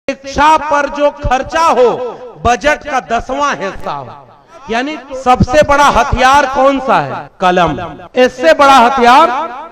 शिक्षा पर जो खर्चा हो बजट का 10वां हिस्सा हो। यानी सबसे बड़ा हथियार कौन सा है? कलम। इससे बड़ा हथियार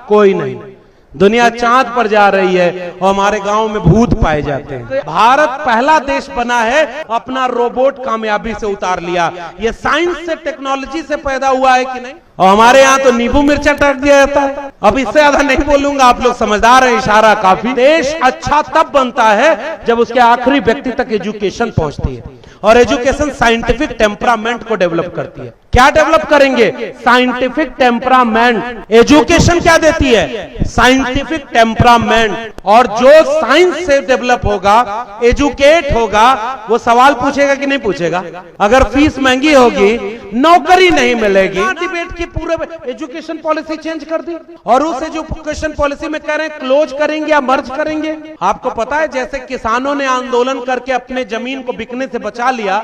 कोई नहीं। दुनिया चांद पर जा रही है और हमारे गांव में भूत पाए जाते हैं। भारत पहला देश बना है अपना रोबोट कामयाबी से उतार लिया। ये साइंस से टेक्नोलॉजी से पैदा हुआ है कि नहीं? और हमारे यहाँ तो नींबू मिर्चा टक दिया जाता है। अब इससे ज्यादा नहीं बोलूंगा, आप लोग समझदार हैं, इशारा काफी। देश अच्छा तब बनता है जब उसके आखिरी व्यक्ति तक एजुकेशन पहुंचती है, और एजुकेशन साइंटिफिक टेम्परामेंट को डेवलप करती है। क्या डेवलप करेंगे? Scientific temperament. एजुकेशन क्या देती है? Scientific temperament. और जो साइंस से डेवलप होगा, एजुकेट होगा, वो सवाल पूछेगा कि नहीं पूछेगा? अगर फीस महंगी होगी, नौकरी नहीं मिलेगी। डिबेट की पूरे एजुकेशन पॉलिसी चेंज कर दी, और उस एजुकेशन पॉलिसी में कह रहे हैं क्लोज करेंगे या मर्ज करेंगे। आपको पता है, जैसे किसानों ने आंदोलन करके अपने जमीन को बिकने से बचा लिया,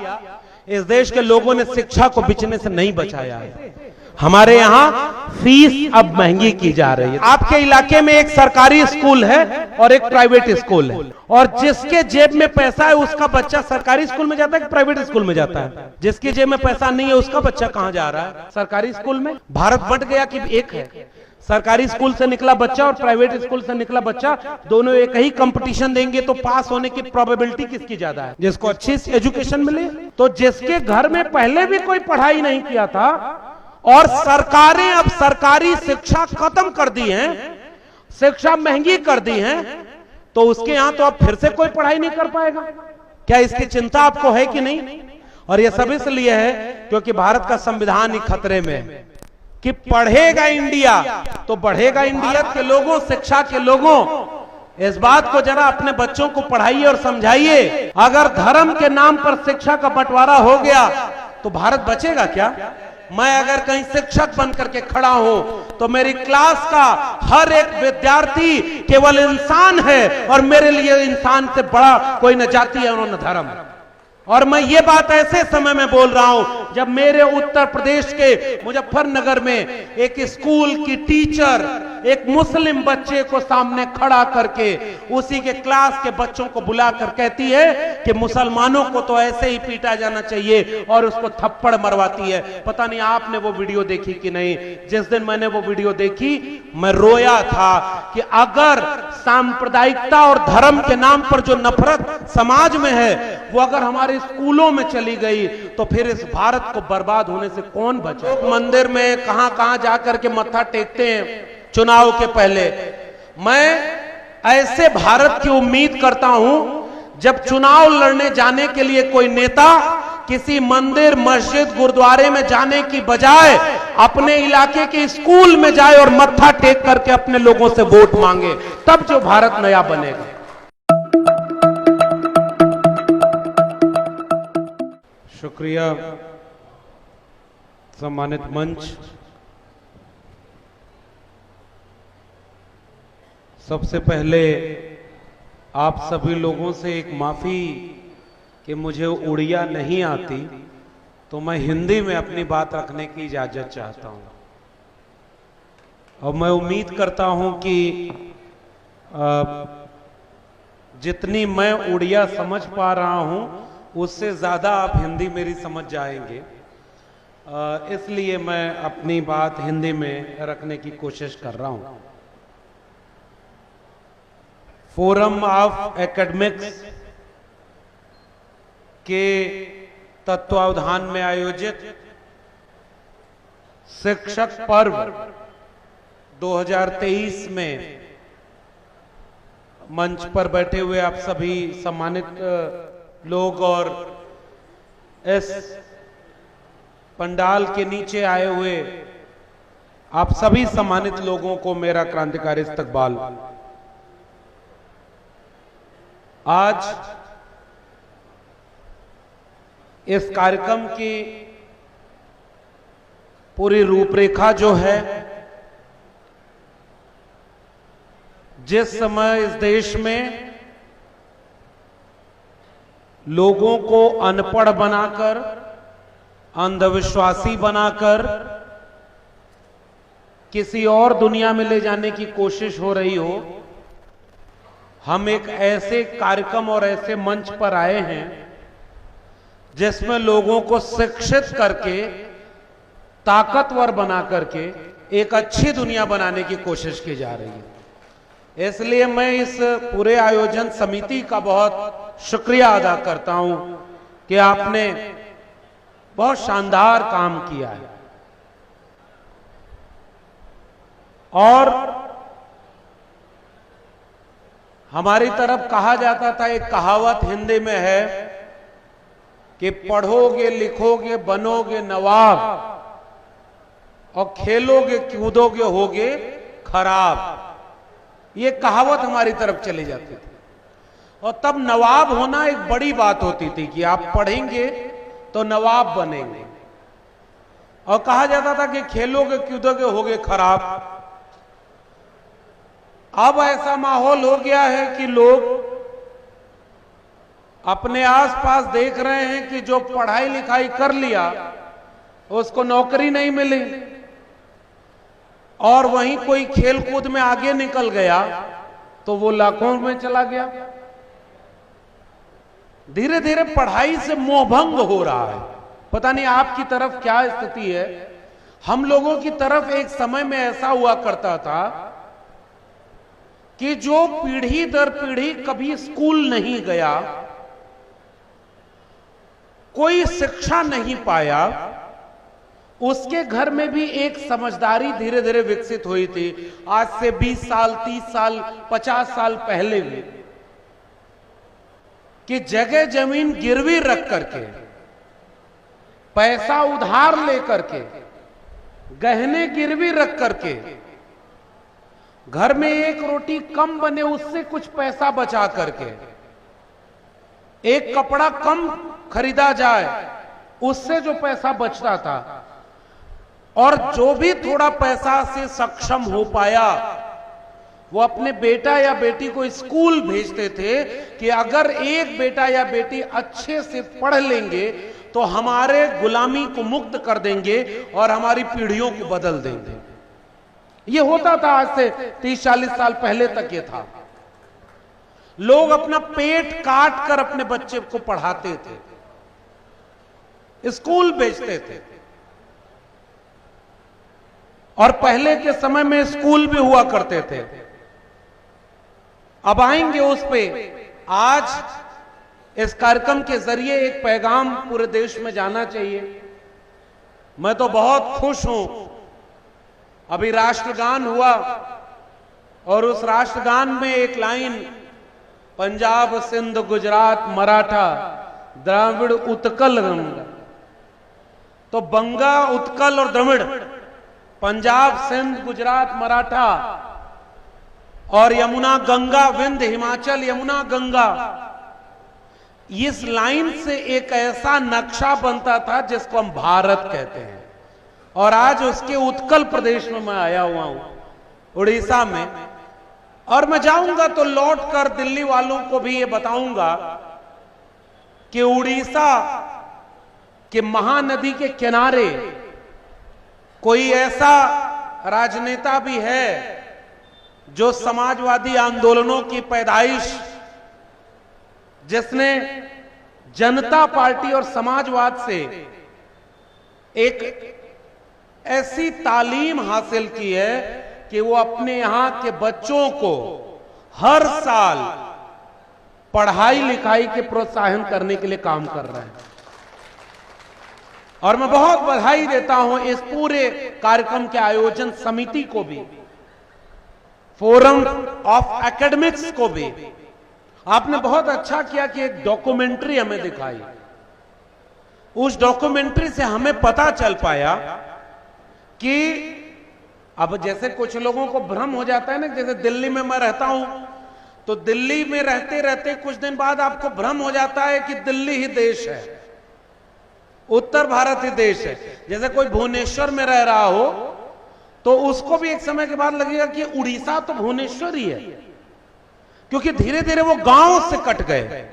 इस देश के लोगों ने शिक्षा को बिकने से नहीं बचाया है। हमारे यहाँ फीस अब महंगी की जा रही है। आपके इलाके में एक सरकारी स्कूल है और एक प्राइवेट स्कूल है, और जिसके जेब में पैसा है उसका बच्चा सरकारी स्कूल में जाता है कि प्राइवेट स्कूल में जाता है? जिसकी जेब में पैसा नहीं है उसका बच्चा कहाँ जा रहा है? सरकारी स्कूल में। भारत बंट गया कि एक है? सरकारी स्कूल से निकला बच्चा और प्राइवेट स्कूल से निकला बच्चा, दोनों एक ही कंपटीशन देंगे तो पास होने की प्रोबेबिलिटी किसकी ज्यादा है? जिसको अच्छी एजुकेशन मिले। तो जिसके घर में पहले भी कोई पढ़ाई नहीं किया था और सरकारें अब सरकारी शिक्षा खत्म कर दी हैं, शिक्षा महंगी कर दी हैं, तो उसके यहां तो अब फिर से कोई पढ़ाई नहीं कर पाएगा। क्या इसकी चिंता आपको है कि नहीं? और यह सब इसलिए है क्योंकि भारत का संविधान ही खतरे में है कि पढ़ेगा इंडिया तो बढ़ेगा इंडिया के लोगों, शिक्षा के लोगों। इस बात को जरा अपने बच्चों को पढ़ाइए और समझाइए। अगर धर्म के नाम पर शिक्षा का बंटवारा हो गया तो भारत बचेगा क्या? मैं अगर कहीं शिक्षक बन करके खड़ा हूं तो मेरी क्लास का हर एक विद्यार्थी केवल इंसान है, और मेरे लिए इंसान से बड़ा कोई न जाति है और न धर्म। और मैं ये बात ऐसे समय में बोल रहा हूं जब मेरे उत्तर प्रदेश के मुजफ्फरनगर में एक स्कूल की टीचर एक मुस्लिम बच्चे को सामने खड़ा करके उसी के क्लास के बच्चों को बुलाकर कहती है कि मुसलमानों को तो ऐसे ही पीटा जाना चाहिए, और उसको थप्पड़ मरवाती है। पता नहीं आपने वो वीडियो देखी कि नहीं? जिस दिन मैंने वो वीडियो देखी मैं रोया था कि अगर सांप्रदायिकता और धर्म के नाम पर जो नफरत समाज में है वो अगर हमारे स्कूलों में चली गई तो फिर इस भारत को बर्बाद होने से कौन बचा? मंदिर में कहां कहां जाकर के मत्था टेकते हैं चुनाव के पहले। मैं ऐसे भारत की उम्मीद करता हूं जब चुनाव लड़ने जाने के लिए कोई नेता किसी मंदिर, मस्जिद, गुरुद्वारे में जाने की बजाय अपने इलाके के स्कूल में जाए और मत्था टेक करके अपने लोगों से वोट मांगे, तब जो भारत नया बनेगा। शुक्रिया सम्मानित मंच। सबसे पहले आप सभी लोगों से एक माफी कि मुझे उड़िया नहीं आती, तो मैं हिंदी में अपनी बात रखने की इजाजत चाहता हूं। और मैं उम्मीद करता हूं कि जितनी मैं उड़िया समझ पा रहा हूं उससे ज्यादा आप हिंदी मेरी समझ जाएंगे, इसलिए मैं अपनी बात हिंदी में रखने की कोशिश कर रहा हूं। फोरम ऑफ एकेडमिक्स के तत्वावधान में आयोजित शिक्षक पर्व 2023 में मंच पर बैठे हुए आप सभी सम्मानित लोग और इस पंडाल के नीचे आए हुए आप सभी सम्मानित लोगों को मेरा क्रांतिकारी इस्तकबाल। आज इस कार्यक्रम की पूरी रूपरेखा जो है, जिस समय इस देश में लोगों को अनपढ़ बनाकर, अंधविश्वासी बनाकर किसी और दुनिया में ले जाने की कोशिश हो रही हो, हम एक ऐसे कार्यक्रम और ऐसे मंच पर आए हैं जिसमें लोगों को शिक्षित करके, ताकतवर बना करके एक अच्छी दुनिया बनाने की कोशिश की जा रही है। इसलिए मैं इस पूरे आयोजन समिति का बहुत शुक्रिया अदा करता हूं कि आपने बहुत शानदार काम किया है। और हमारी तरफ कहा जाता था, एक कहावत हिंदी में है कि पढ़ोगे लिखोगे बनोगे नवाब और खेलोगे कूदोगे होगे खराब। ये कहावत हमारी तरफ चली जाती थी। और तब नवाब होना एक बड़ी बात होती थी कि आप पढ़ेंगे तो नवाब बनेंगे। और कहा जाता था कि खेलोगे कूदोगे होगे खराब। अब ऐसा माहौल हो गया है कि लोग अपने आसपास देख रहे हैं कि जो पढ़ाई लिखाई कर लिया उसको नौकरी नहीं मिली, और वहीं कोई खेल कूद में आगे निकल गया तो वो लाखों में चला गया। धीरे धीरे पढ़ाई से मोहभंग हो रहा है। पता नहीं आपकी तरफ क्या स्थिति है। हम लोगों की तरफ एक समय में ऐसा हुआ करता था कि जो पीढ़ी दर पीढ़ी कभी स्कूल नहीं गया, कोई शिक्षा नहीं पाया, उसके घर में भी एक समझदारी धीरे धीरे विकसित हुई थी। आज से 20 साल 30 साल 50 साल पहले भी, कि जगह जमीन गिरवी रख करके, पैसा उधार लेकर के, गहने गिरवी रख करके, घर में एक रोटी कम बने उससे कुछ पैसा बचा करके, एक कपड़ा कम खरीदा जाए उससे जो पैसा बचता था, और जो भी थोड़ा पैसा से सक्षम हो पाया वो अपने बेटा या बेटी को स्कूल भेजते थे कि अगर एक बेटा या बेटी अच्छे से पढ़ लेंगे तो हमारे गुलामी को मुक्त कर देंगे और हमारी पीढ़ियों को बदल देंगे। ये होता था। आज से 30-40 साल पहले तक ये था। लोग अपना पेट काट कर अपने बच्चे को पढ़ाते थे, स्कूल भेजते थे। और पहले के समय में स्कूल भी हुआ करते थे। अब आएंगे उस पे। आज इस कार्यक्रम के जरिए एक पैगाम पूरे देश में जाना चाहिए। मैं तो बहुत खुश हूं। अभी राष्ट्रगान हुआ और उस राष्ट्रगान में एक लाइन, पंजाब सिंध गुजरात मराठा द्राविड़ उत्कल गंगा, तो बंगा उत्कल और द्रविड़, पंजाब सिंध गुजरात मराठा और यमुना गंगा, विंध्य हिमाचल यमुना गंगा, इस लाइन से एक ऐसा नक्शा बनता था जिसको हम भारत कहते हैं। और आज उसके उत्कल प्रदेश में मैं आया हुआ हूं, उड़ीसा में। और मैं जाऊंगा तो लौट कर दिल्ली वालों को भी ये बताऊंगा कि उड़ीसा के महानदी के किनारे कोई ऐसा राजनेता भी है जो समाजवादी आंदोलनों की पैदाइश, जिसने जनता पार्टी और समाजवाद से एक ऐसी तालीम हासिल की है कि वो अपने यहां के बच्चों को हर साल पढ़ाई लिखाई के प्रोत्साहन करने के लिए काम कर रहे हैं। और मैं बहुत बधाई देता हूं इस पूरे कार्यक्रम के आयोजन समिति को भी, फोरम ऑफ एकेडमिक्स को भी। आपने बहुत अच्छा किया कि एक डॉक्यूमेंट्री हमें दिखाई। उस डॉक्यूमेंट्री से हमें पता चल पाया कि अब जैसे कुछ लोगों को भ्रम हो जाता है ना, जैसे दिल्ली में मैं रहता हूं तो दिल्ली में रहते रहते कुछ दिन बाद आपको भ्रम हो जाता है कि दिल्ली ही देश है, उत्तर भारत ही देश है। जैसे कोई भुवनेश्वर में रह रहा हो तो उसको भी एक समय के बाद लगेगा कि उड़ीसा तो भुवनेश्वर ही है, क्योंकि धीरे धीरे वो गांव से कट गए,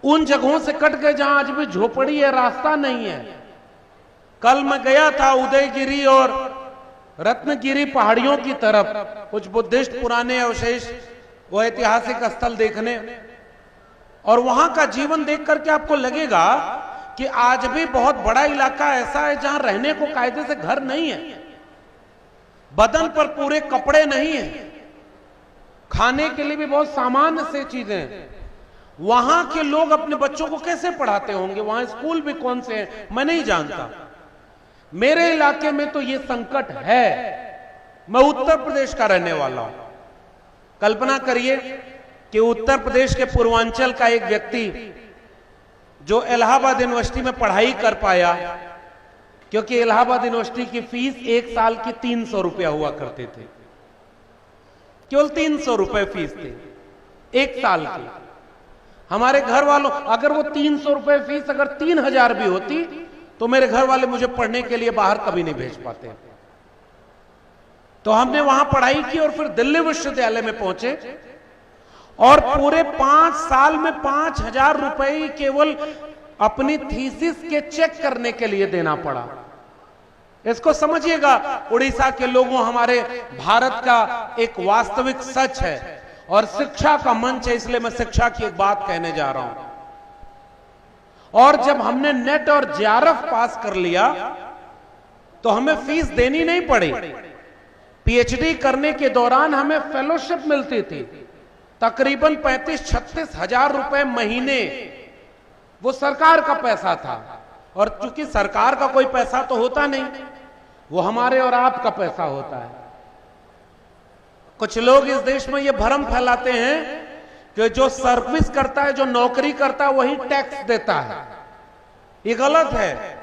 उन जगहों से कट गए जहां आज भी झोपड़ी है, रास्ता नहीं है। कल मैं गया था उदयगिरी और रत्नगिरी पहाड़ियों की तरफ, कुछ बुद्धिस्ट पुराने अवशेष वो ऐतिहासिक स्थल देखने, और वहां का जीवन देख करके आपको लगेगा कि आज भी बहुत बड़ा इलाका ऐसा है जहां रहने को कायदे से घर नहीं है, बदन पर पूरे कपड़े नहीं है, खाने के लिए भी बहुत सामान्य से चीजें हैं। वहां के लोग अपने बच्चों को कैसे पढ़ाते होंगे, वहां स्कूल भी कौन से हैं मैं नहीं जानता। मेरे इलाके में तो यह संकट है। मैं उत्तर प्रदेश का रहने वाला हूं। कल्पना करिए कि उत्तर प्रदेश के पूर्वांचल का एक व्यक्ति जो इलाहाबाद यूनिवर्सिटी में पढ़ाई कर पाया, क्योंकि इलाहाबाद यूनिवर्सिटी की फीस एक साल की 300 रुपया हुआ करते थे, केवल 300 रुपए फीस थे एक साल की। हमारे घर वालों, अगर वो 300 रुपए फीस अगर 3000 भी होती तो मेरे घर वाले मुझे पढ़ने के लिए बाहर कभी नहीं भेज पाते। तो हमने वहां पढ़ाई की और फिर दिल्ली विश्वविद्यालय में पहुंचे, और पूरे 5 साल में 5000 रुपए केवल अपनी थीसिस के चेक करने के लिए देना पड़ा। इसको समझिएगा उड़ीसा के लोगों, हमारे भारत का एक वास्तविक सच है और शिक्षा का मंच है, इसलिए मैं शिक्षा की एक बात कहने जा रहा हूं। और जब हमने नेट और जेआरएफ पास कर लिया तो हमें फीस देनी नहीं पड़ी। पीएचडी करने के दौरान हमें फेलोशिप मिलती थी, तकरीबन 35-36 हजार रुपए महीने। वो सरकार का पैसा था, और चूंकि सरकार का कोई पैसा तो होता नहीं, वो हमारे और आपका पैसा होता है। कुछ लोग इस देश में ये भ्रम फैलाते हैं कि जो सर्विस करता है, जो नौकरी करता है, वही टैक्स देता है। ये गलत है।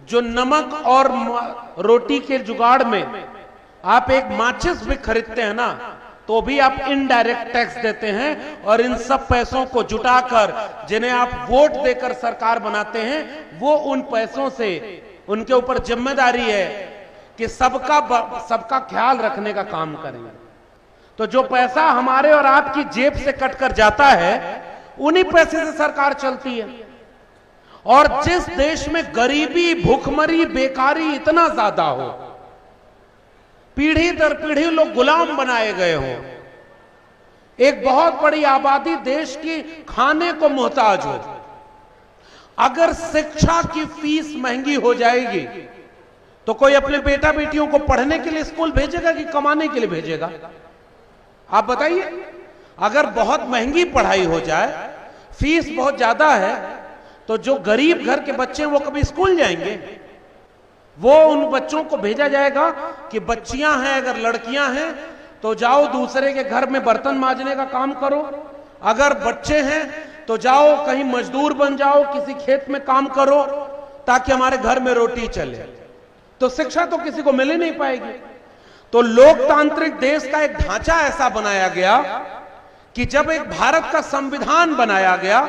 जो नमक और रोटी के जुगाड़ में आप एक माचिस भी खरीदते हैं ना, तो भी आप इनडायरेक्ट टैक्स देते हैं। और इन सब पैसों को जुटाकर जिन्हें आप वोट देकर सरकार बनाते हैं, वो उन पैसों से, उनके ऊपर जिम्मेदारी है कि सबका ख्याल रखने का काम करें। तो जो पैसा हमारे और आपकी जेब से कटकर जाता है, उन्हीं पैसे से सरकार चलती है। और जिस देश में गरीबी, भूखमरी, बेकारी इतना ज्यादा हो, पीढ़ी दर पीढ़ी लोग गुलाम बनाए गए हो, एक बहुत बड़ी आबादी देश की खाने को मोहताज हो, अगर शिक्षा की फीस महंगी हो जाएगी तो कोई अपने बेटा बेटियों को पढ़ने के लिए स्कूल भेजेगा कि कमाने के लिए भेजेगा? आप बताइए। अगर बहुत महंगी पढ़ाई हो जाए, फीस बहुत ज्यादा है, तो जो गरीब घर के बच्चे हैं वो कभी स्कूल जाएंगे? वो उन बच्चों को भेजा जाएगा कि बच्चियां हैं, अगर लड़कियां हैं तो जाओ दूसरे के घर में बर्तन मांजने का काम करो, अगर बच्चे हैं तो जाओ कहीं मजदूर बन जाओ, किसी खेत में काम करो ताकि हमारे घर में रोटी चले। तो शिक्षा तो किसी को मिल ही नहीं पाएगी। तो लोकतांत्रिक देश का एक ढांचा ऐसा बनाया गया कि जब एक भारत का संविधान बनाया गया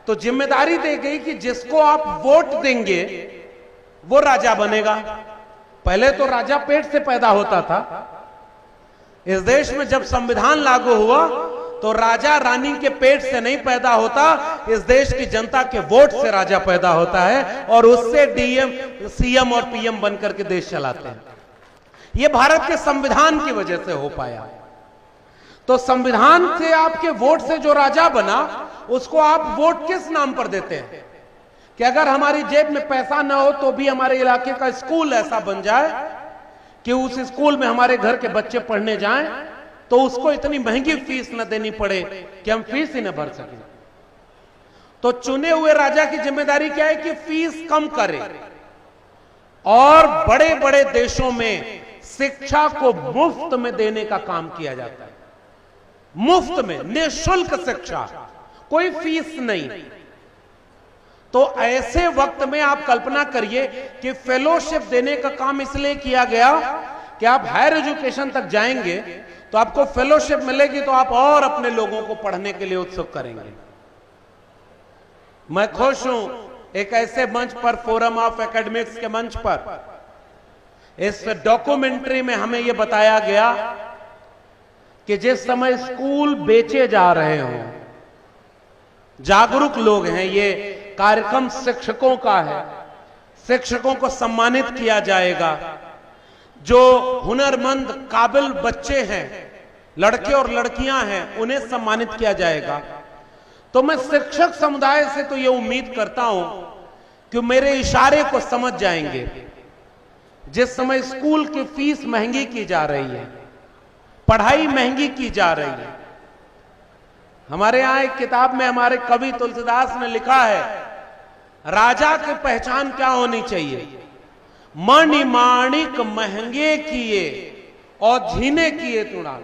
तो जिम्मेदारी दी गई कि जिसको आप वोट देंगे वो राजा बनेगा। पहले तो राजा पेट से पैदा होता था। इस देश में जब संविधान लागू हुआ तो राजा रानी के पेट से नहीं पैदा होता, इस देश की जनता के वोट से राजा पैदा होता है और उससे डीएम, सीएम और पीएम बनकर के देश चलाते हैं। यह भारत के संविधान की वजह से हो पाया। तो संविधान से, आपके वोट से जो राजा बना, उसको आप वोट किस नाम पर देते हैं कि अगर हमारी जेब में पैसा ना हो तो भी हमारे इलाके का स्कूल ऐसा बन जाए कि उस स्कूल में हमारे घर के बच्चे पढ़ने जाएं तो उसको इतनी महंगी फीस न देनी पड़े कि हम फीस ही न भर सकें। तो चुने हुए राजा की जिम्मेदारी क्या है कि फीस कम करे। और बड़े बड़े देशों में शिक्षा को मुफ्त में देने का काम किया जाता है। मुफ्त में, निःशुल्क शिक्षा, कोई फीस नहीं। तो ऐसे वक्त में आप कल्पना करिए कि फेलोशिप देने का काम इसलिए किया गया कि आप हायर एजुकेशन तक जाएंगे तो आपको फेलोशिप मिलेगी, तो आप और अपने लोगों को पढ़ने के लिए उत्सुक करेंगे। मैं खुश हूं एक ऐसे मंच पर, फोरम ऑफ एकेडमिक्स के मंच पर, इस डॉक्यूमेंट्री में हमें यह बताया गया कि जिस समय स्कूल बेचे जा रहे हों, जागरूक लोग हैं, ये कार्यक्रम शिक्षकों का है, शिक्षकों को सम्मानित किया जाएगा। जो हुनरमंद, काबिल बच्चे हैं, लड़के और लड़कियां हैं उन्हें सम्मानित किया जाएगा। तो मैं शिक्षक समुदाय से तो यह उम्मीद करता हूं कि मेरे इशारे को समझ जाएंगे। जिस समय स्कूल की फीस महंगी की जा रही है, पढ़ाई महंगी की जा रही है, हमारे यहां एक किताब में हमारे कवि तुलसीदास ने लिखा है, राजा की पहचान क्या होनी चाहिए? मणि माणिक महंगे किए और झीने किए तुड़ा।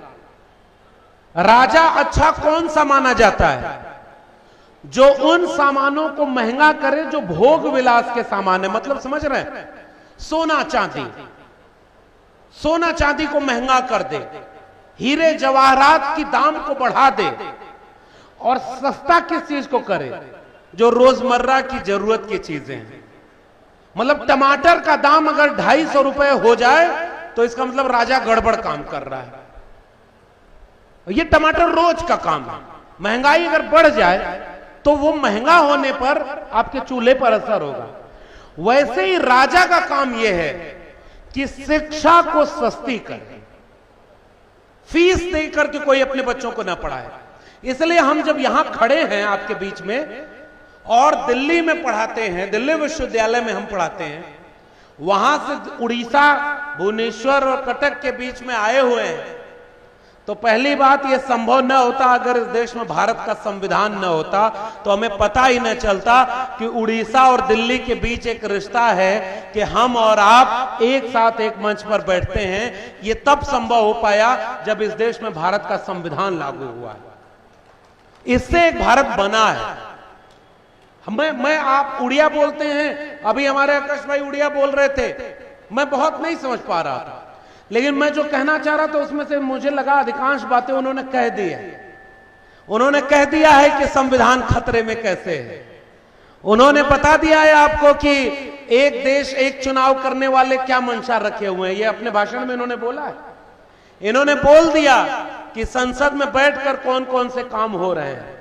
राजा अच्छा कौन सा माना जाता है? जो उन सामानों को महंगा करे जो भोग विलास के सामान है। मतलब समझ रहे हैं? सोना चांदी, सोना चांदी को महंगा कर दे, हीरे जवाहरात की दाम को बढ़ा दे, और सस्ता किस चीज को करे? जो रोजमर्रा की जरूरत की चीजें हैं। मतलब टमाटर का दाम अगर 250 रुपए हो जाए तो इसका मतलब राजा गड़बड़ काम कर रहा है। ये टमाटर रोज का काम है। महंगाई अगर बढ़ जाए तो वो महंगा होने पर आपके चूल्हे पर असर होगा। वैसे ही राजा का काम यह है कि शिक्षा को सस्ती करे, फीस देकर के कोई अपने बच्चों को ना पढ़ाए। इसलिए हम जब यहां खड़े हैं आपके बीच में और दिल्ली में पढ़ाते हैं, दिल्ली विश्वविद्यालय में हम पढ़ाते हैं, वहां से उड़ीसा, भुवनेश्वर और कटक के बीच में आए हुए हैं, तो पहली बात यह संभव न होता अगर इस देश में भारत का संविधान न होता, तो हमें पता ही न चलता कि उड़ीसा और दिल्ली के बीच एक रिश्ता है कि हम और आप एक साथ एक मंच पर बैठते हैं। यह तब संभव हो पाया जब इस देश में भारत का संविधान लागू हुआ है। इससे एक भारत बना है। मैं आप उड़िया बोलते हैं, अभी हमारे आकाश भाई उड़िया बोल रहे थे, मैं बहुत नहीं समझ पा रहा था, लेकिन मैं जो कहना चाह रहा था उसमें से मुझे लगा अधिकांश बातें उन्होंने कह दी है। उन्होंने कह दिया है कि संविधान खतरे में कैसे है। उन्होंने बता दिया है आपको कि एक देश एक चुनाव करने वाले क्या मंशा रखे हुए हैं। ये अपने भाषण में इन्होंने बोला है। इन्होंने बोल दिया कि संसद में बैठकर कौन कौन से काम हो रहे हैं।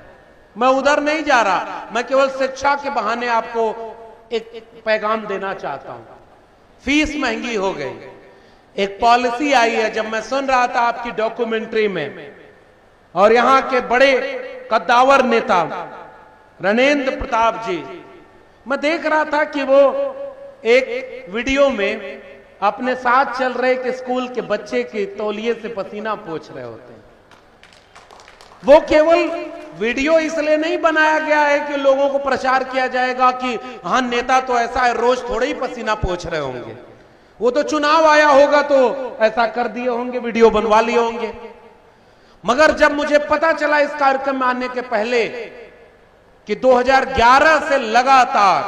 मैं उधर नहीं जा रहा, मैं केवल शिक्षा के बहाने आपको एक पैगाम देना चाहता हूं। फीस महंगी हो गई, एक पॉलिसी आई है। जब मैं सुन रहा था आपकी डॉक्यूमेंट्री में, और यहां के बड़े कद्दावर नेता रणेंद्र प्रताप जी, मैं देख रहा था कि वो एक वीडियो में अपने साथ चल रहे एक स्कूल के बच्चे के तौलिए से पसीना पोंछ रहे होते हैं। वो केवल वीडियो इसलिए नहीं बनाया गया है कि लोगों को प्रचार किया जाएगा कि हाँ नेता तो ऐसा है, रोज थोड़े ही पसीना पोंछ रहे होंगे, वो तो चुनाव आया होगा तो ऐसा कर दिए होंगे, वीडियो बनवा लिए होंगे। मगर जब मुझे पता चला इस कार्यक्रम में आने के पहले कि 2011 से लगातार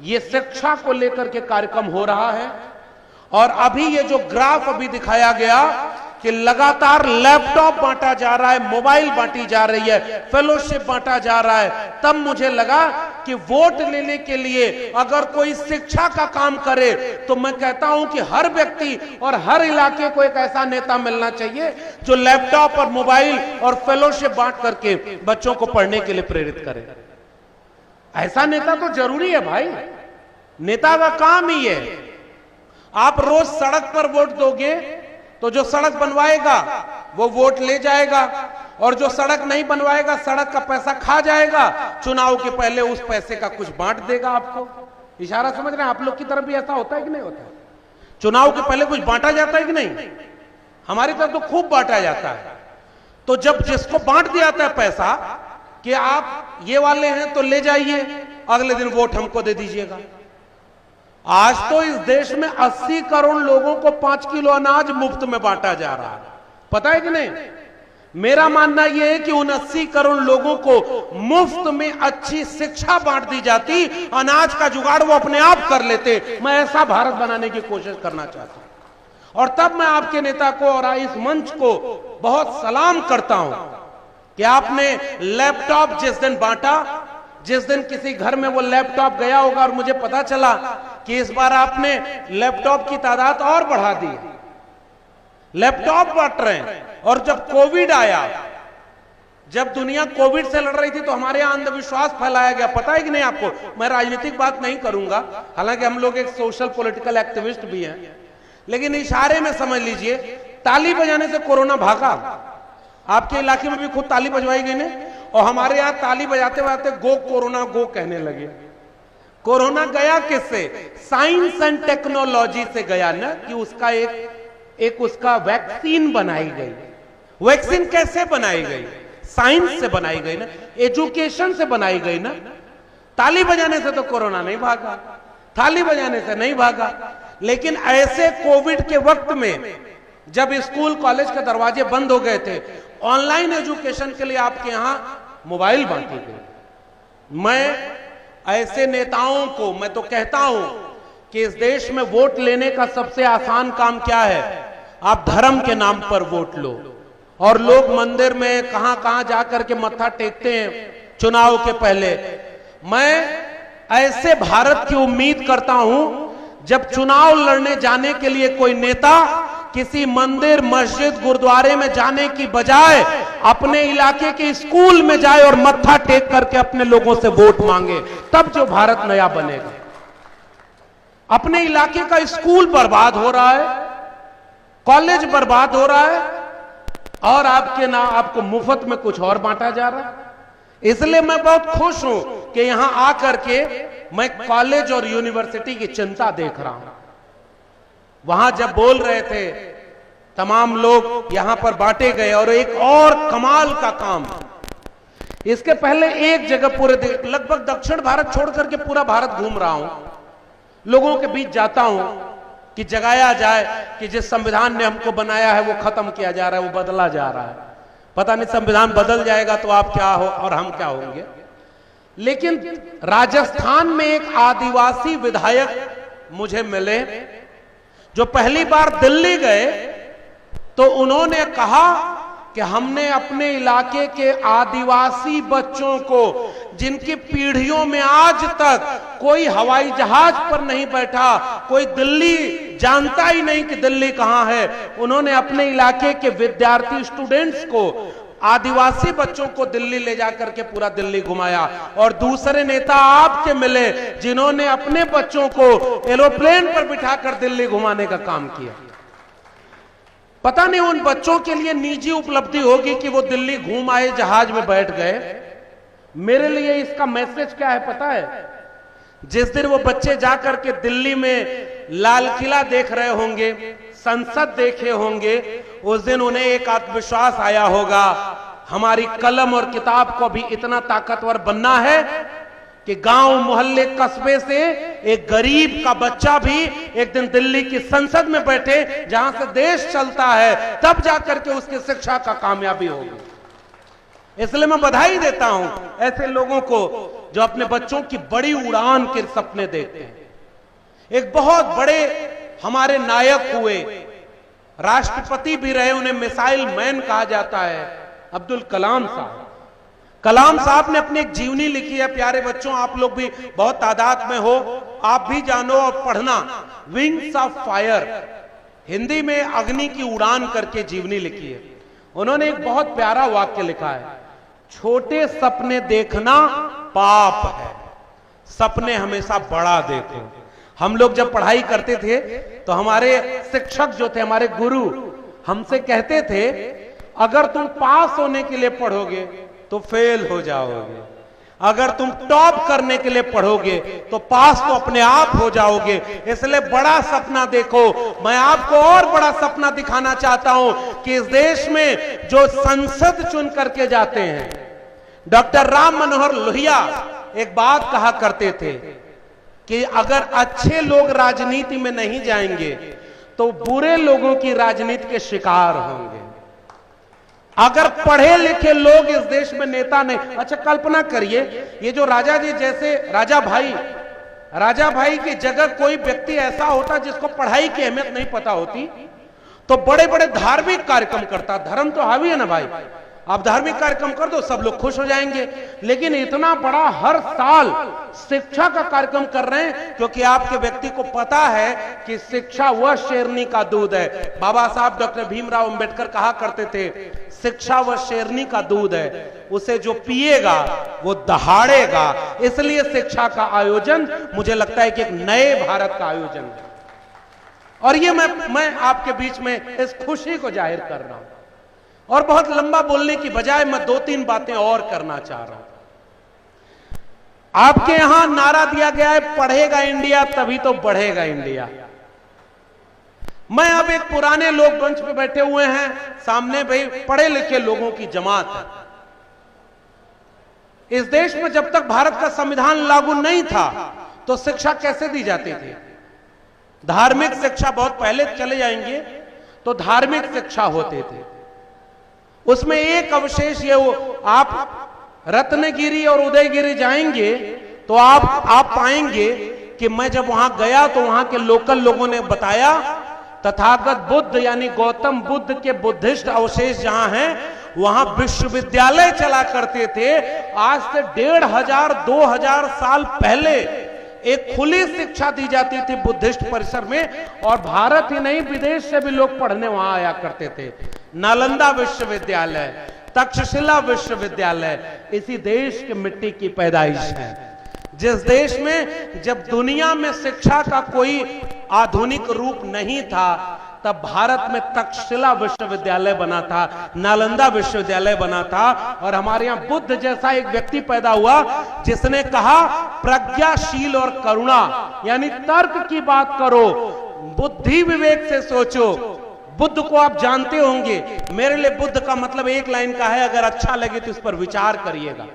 ये शिक्षा को लेकर के कार्यक्रम हो रहा है, और अभी ये जो ग्राफ अभी दिखाया गया कि लगातार लैपटॉप बांटा जा रहा है, मोबाइल बांटी जा रही है, फेलोशिप बांटा जा रहा है, तब मुझे लगा कि वोट लेने के लिए अगर कोई शिक्षा का काम करे तो मैं कहता हूं कि हर व्यक्ति और हर इलाके को एक ऐसा नेता मिलना चाहिए जो लैपटॉप और मोबाइल और फेलोशिप बांट करके बच्चों को पढ़ने के लिए प्रेरित करे। ऐसा नेता तो जरूरी है भाई, नेता का काम ही है। आप रोज सड़क पर वोट दोगे तो जो सड़क बनवाएगा वो वोट ले जाएगा, और जो सड़क नहीं बनवाएगा सड़क का पैसा खा जाएगा, चुनाव के पहले उस पैसे का कुछ बांट देगा आपको। इशारा समझ रहे हैं? आप लोग की तरफ भी ऐसा होता है कि नहीं होता? चुनाव के पहले कुछ बांटा जाता है कि नहीं? हमारी तरफ तो खूब बांटा जाता है। तो जब जिसको बांट दिया जाता है पैसा कि आप ये वाले हैं तो ले जाइए, अगले दिन वोट हमको दे दीजिएगा। आज तो इस देश में 80 करोड़ लोगों को 5 किलो अनाज मुफ्त में बांटा जा रहा है, पता है कि नहीं? मेरा मानना यह है कि उन 80 करोड़ लोगों को मुफ्त में अच्छी शिक्षा बांट दी जाती, अनाज का जुगाड़ वो अपने आप कर लेते। मैं ऐसा भारत बनाने की कोशिश करना चाहता हूं, और तब मैं आपके नेता को और इस मंच को बहुत सलाम करता हूं कि आपने लैपटॉप जिस दिन बांटा, जिस दिन किसी घर में वो लैपटॉप गया होगा और मुझे पता चला कि इस बार आपने लैपटॉप की तादाद और बढ़ा दी, लैपटॉप बांट रहे हैं। और जब कोविड आया, जब दुनिया कोविड से लड़ रही थी तो हमारे यहां अंधविश्वास फैलाया गया, पता है कि नहीं आपको? मैं राजनीतिक बात नहीं करूंगा, हालांकि हम लोग एक सोशल पॉलिटिकल एक्टिविस्ट भी हैं, लेकिन इशारे में समझ लीजिए, ताली बजाने से कोरोना भागा। आपके इलाके में भी खुद ताली बजवाई गई ने, और हमारे यहां ताली बजाते बजाते गो कोरोना गो कहने लगे। कोरोना गया किससे? साइंस एंड टेक्नोलॉजी से गया ना, कि उसका एक उसका वैक्सीन बनाई गई। वैक्सीन कैसे बनाई गई? साइंस से बनाई गई ना, एजुकेशन से बनाई गई ना। ताली बजाने से तो कोरोना नहीं भागा, ताली बजाने से नहीं भागा। लेकिन ऐसे कोविड के वक्त में जब स्कूल कॉलेज के दरवाजे बंद हो गए थे, ऑनलाइन एजुकेशन के लिए आपके यहां मोबाइल बांटे गए। मैं ऐसे नेताओं को मैं तो कहता हूं कि इस देश में वोट लेने का सबसे आसान काम क्या है? आप धर्म के नाम पर वोट लो। और लोग मंदिर में कहां कहां जाकर के मत्था टेकते हैं चुनाव के पहले। मैं ऐसे भारत की उम्मीद करता हूं जब चुनाव लड़ने जाने के लिए कोई नेता किसी मंदिर, मस्जिद, गुरुद्वारे में जाने की बजाय अपने इलाके के स्कूल में जाए और मत्था टेक करके अपने लोगों से वोट मांगे, तब जो भारत नया बनेगा। अपने इलाके का स्कूल बर्बाद हो रहा है, कॉलेज बर्बाद हो रहा है, और आपको मुफ्त में कुछ और बांटा जा रहा है। इसलिए मैं बहुत खुश हूं कि यहां आकर के मैं कॉलेज और यूनिवर्सिटी की चिंता देख रहा हूं। वहां जब बोल रहे थे तमाम लोग यहां पर बांटे गए। और एक और कमाल का काम, इसके पहले एक जगह पूरे लगभग दक्षिण भारत छोड़ करके पूरा भारत घूम रहा हूं, लोगों के बीच जाता हूं कि जगाया जाए कि जिस संविधान ने हमको बनाया है वो खत्म किया जा रहा है, वो बदला जा रहा है। पता नहीं संविधान बदल जाएगा तो आप क्या हो और हम क्या होंगे। लेकिन राजस्थान में एक आदिवासी विधायक मुझे मिले जो पहली बार दिल्ली गए, तो उन्होंने कहा कि हमने अपने इलाके के आदिवासी बच्चों को, जिनकी पीढ़ियों में आज तक कोई हवाई जहाज पर नहीं बैठा, कोई दिल्ली जानता ही नहीं कि दिल्ली कहां है, उन्होंने अपने इलाके के विद्यार्थी स्टूडेंट्स को, आदिवासी बच्चों को दिल्ली ले जाकर के पूरा दिल्ली घुमाया। और दूसरे नेता आपके मिले जिन्होंने अपने बच्चों को एरोप्लेन पर बिठाकर दिल्ली घुमाने का काम किया। पता नहीं उन बच्चों के लिए निजी उपलब्धि होगी कि वो दिल्ली घूम आए, जहाज में बैठ गए। मेरे लिए इसका मैसेज क्या है पता है? जिस दिन वो बच्चे जाकर के दिल्ली में लाल किला देख रहे होंगे, संसद देखे होंगे, उस दिन उन्हें एक आत्मविश्वास आया होगा, हमारी कलम और किताब को भी इतना ताकतवर बनना है कि गांव, मोहल्ले, कस्बे से एक गरीब का बच्चा भी एक दिन दिल्ली की संसद में बैठे, जहां से देश चलता है, तब जाकर के उसकी शिक्षा का कामयाबी होगी। इसलिए मैं बधाई देता हूं ऐसे लोगों को जो अपने बच्चों की बड़ी उड़ान के सपने देखते हैं। एक बहुत बड़े हमारे नायक हुए, राष्ट्रपति भी रहे, उन्हें मिसाइल मैन कहा जाता है, अब्दुल कलाम साहब। कलाम साहब ने अपनी एक जीवनी लिखी है। प्यारे बच्चों, आप लोग भी बहुत तादाद में हो, आप भी जानो और पढ़ना, विंग्स ऑफ फायर, हिंदी में अग्नि की उड़ान करके जीवनी लिखी है। उन्होंने एक बहुत प्यारा वाक्य लिखा है, छोटे सपने देखना पाप है, सपने हमेशा बड़ा देखो। हम लोग जब पढ़ाई करते थे तो हमारे शिक्षक जो थे, हमारे गुरु, हमसे कहते थे अगर तुम पास होने के लिए पढ़ोगे तो फेल हो जाओगे, अगर तुम टॉप करने के लिए पढ़ोगे तो पास तो अपने आप हो जाओगे। इसलिए बड़ा सपना देखो। मैं आपको और बड़ा सपना दिखाना चाहता हूं कि इस देश में जो संसद चुन करके जाते हैं, डॉक्टर राम मनोहर लोहिया एक बात कहा करते थे कि अगर अच्छे लोग राजनीति में नहीं जाएंगे तो बुरे लोगों की राजनीति के शिकार होंगे। अगर पढ़े लिखे लोग इस देश में नेता नहीं, अच्छा कल्पना करिए, ये जो राजा जी जैसे राजा भाई की जगह कोई व्यक्ति ऐसा होता जिसको पढ़ाई की अहमियत नहीं पता होती, तो बड़े बड़े धार्मिक कार्यक्रम करता। धर्म तो हावी है ना भाई, आप धार्मिक कार्यक्रम कर दो, सब लोग खुश हो जाएंगे। लेकिन इतना बड़ा हर साल शिक्षा का कार्यक्रम कर रहे हैं क्योंकि आपके व्यक्ति को पता है कि शिक्षा वह शेरनी का दूध है। बाबा साहब डॉक्टर भीमराव अंबेडकर कहा करते थे, शिक्षा वह शेरनी का दूध है, उसे जो पिएगा वो दहाड़ेगा। इसलिए शिक्षा का आयोजन मुझे लगता है कि एक नए भारत का आयोजन है। और ये मैं आपके बीच में इस खुशी को जाहिर कर रहा हूं। और बहुत लंबा बोलने की बजाय मैं 2-3 बातें और करना चाह रहा हूं। आपके यहां नारा दिया गया है, पढ़ेगा इंडिया तभी तो बढ़ेगा इंडिया। मैं अब एक पुराने लोग मंच पे बैठे हुए हैं, सामने भाई पढ़े लिखे लोगों की जमात है। इस देश में जब तक भारत का संविधान लागू नहीं था तो शिक्षा कैसे दी जाती थी? धार्मिक शिक्षा, बहुत पहले चले जाएंगे तो धार्मिक शिक्षा होते थे। उसमें एक अवशेष ये आप रत्नगिरी और उदयगिरी जाएंगे तो आप पाएंगे कि मैं जब वहां गया तो वहां के लोकल लोगों ने बताया तथागत बुद्ध यानी गौतम बुद्ध के बुद्धिस्ट अवशेष जहां हैं वहां विश्वविद्यालय चला करते थे। आज से 1500-2000 साल पहले एक खुली शिक्षा दी जाती थी बुद्धिस्ट परिसर में, और भारत ही नहीं विदेश से भी लोग पढ़ने वहां आया करते थे। नालंदा विश्वविद्यालय, तक्षशिला विश्वविद्यालय इसी देश की मिट्टी की पैदाइश है। जिस देश में जब दुनिया में शिक्षा का कोई आधुनिक रूप नहीं था तब भारत में तक्षशिला विश्वविद्यालय बना था, नालंदा विश्वविद्यालय बना था। और हमारे यहां बुद्ध जैसा एक व्यक्ति पैदा हुआ जिसने कहा प्रज्ञाशील और करुणा, यानी तर्क की बात करो, बुद्धि विवेक से सोचो। बुद्ध को आप जानते होंगे, मेरे लिए बुद्ध का मतलब एक लाइन का है, अगर अच्छा लगे तो इस पर विचार करिएगा।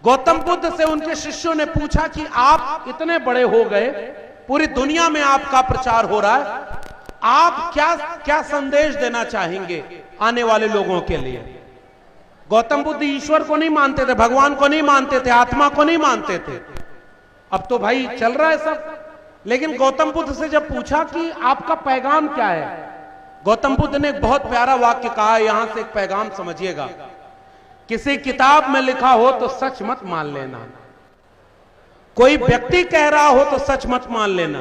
गौतम बुद्ध से उनके शिष्यों ने पूछा कि आप इतने बड़े हो गए, पूरी दुनिया में आपका प्रचार हो रहा है, आप क्या संदेश देना चाहेंगे आने वाले लोगों के लिए? गौतम बुद्ध ईश्वर को नहीं मानते थे, भगवान को नहीं मानते थे, आत्मा को नहीं मानते थे। अब तो भाई चल रहा है सब, लेकिन गौतम बुद्ध से जब पूछा कि आपका पैगाम क्या है, गौतम बुद्ध ने एक बहुत प्यारा वाक्य कहा, यहां से एक पैगाम समझिएगा। किसी किताब में लिखा हो तो सच मत मान लेना, कोई व्यक्ति कह रहा हो तो सच मत मान लेना,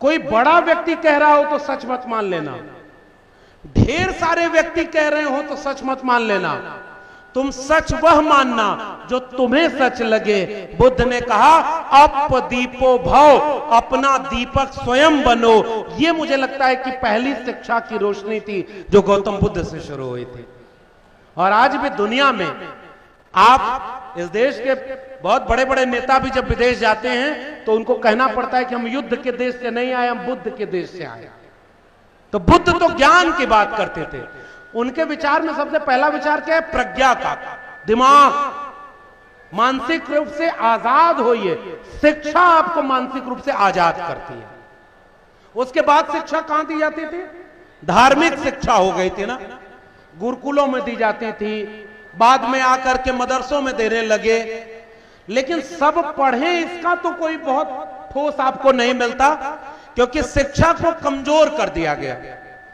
कोई बड़ा व्यक्ति कह रहा हो तो सच मत मान लेना, ढेर सारे व्यक्ति कह रहे हो तो सच मत मान लेना, तुम सच वह मानना जो तुम्हें सच लगे। बुद्ध ने कहा अप दीपो भव, अपना दीपक स्वयं बनो। यह मुझे लगता है कि पहली शिक्षा की रोशनी थी जो गौतम बुद्ध से शुरू हुई थी। और आज भी दुनिया में आप इस देश के बहुत बड़े बड़े नेता भी जब विदेश जाते हैं तो उनको कहना पड़ता है कि हम युद्ध के देश से नहीं आए, हम बुद्ध के देश से आए। तो बुद्ध तो ज्ञान की बात करते थे। उनके विचार में सबसे पहला विचार क्या है? प्रज्ञा का, दिमाग, मानसिक रूप से आजाद होइए। शिक्षा आपको मानसिक रूप से आजाद करती है। उसके बाद शिक्षा कहां दी जाती थी? धार्मिक शिक्षा हो गई थी ना, गुरुकुलों में दी जाती थी, बाद में आकर के मदरसों में देने लगे। लेकिन सब पढ़े इसका तो कोई बहुत ठोस आपको नहीं मिलता, क्योंकि शिक्षा को कमजोर कर दिया गया।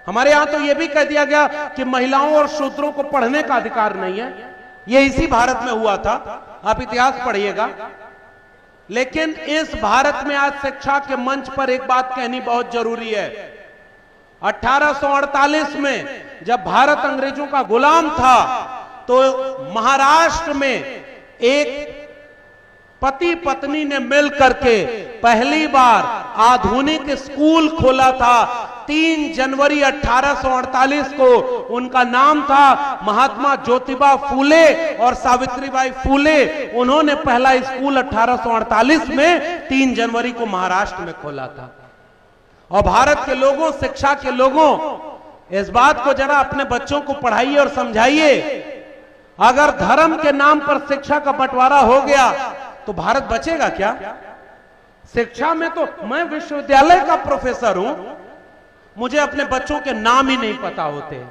हमारे यहां तो यह भी कह दिया गया कि महिलाओं और शूद्रों को पढ़ने का अधिकार नहीं है। यह इसी भारत में हुआ था, आप इतिहास पढ़िएगा। लेकिन इस भारत में आज शिक्षा के मंच पर एक बात कहनी बहुत जरूरी है। 1848 में जब भारत अंग्रेजों का गुलाम था तो महाराष्ट्र में एक पति पत्नी ने मिल करके पहली बार आधुनिक स्कूल खोला था। 3 जनवरी 1848 को उनका नाम था महात्मा ज्योतिबा फूले और सावित्रीबाई फूले। उन्होंने पहला स्कूल 1848 में 3 जनवरी को महाराष्ट्र में खोला था। और भारत के लोगों, शिक्षा के लोगों, इस बात को जरा अपने बच्चों को पढ़ाइए और समझाइए। अगर धर्म के नाम पर शिक्षा का बंटवारा हो गया तो भारत बचेगा क्या? शिक्षा में तो मैं विश्वविद्यालय का प्रोफेसर हूं, मुझे अपने बच्चों के नाम ही नहीं पता होते।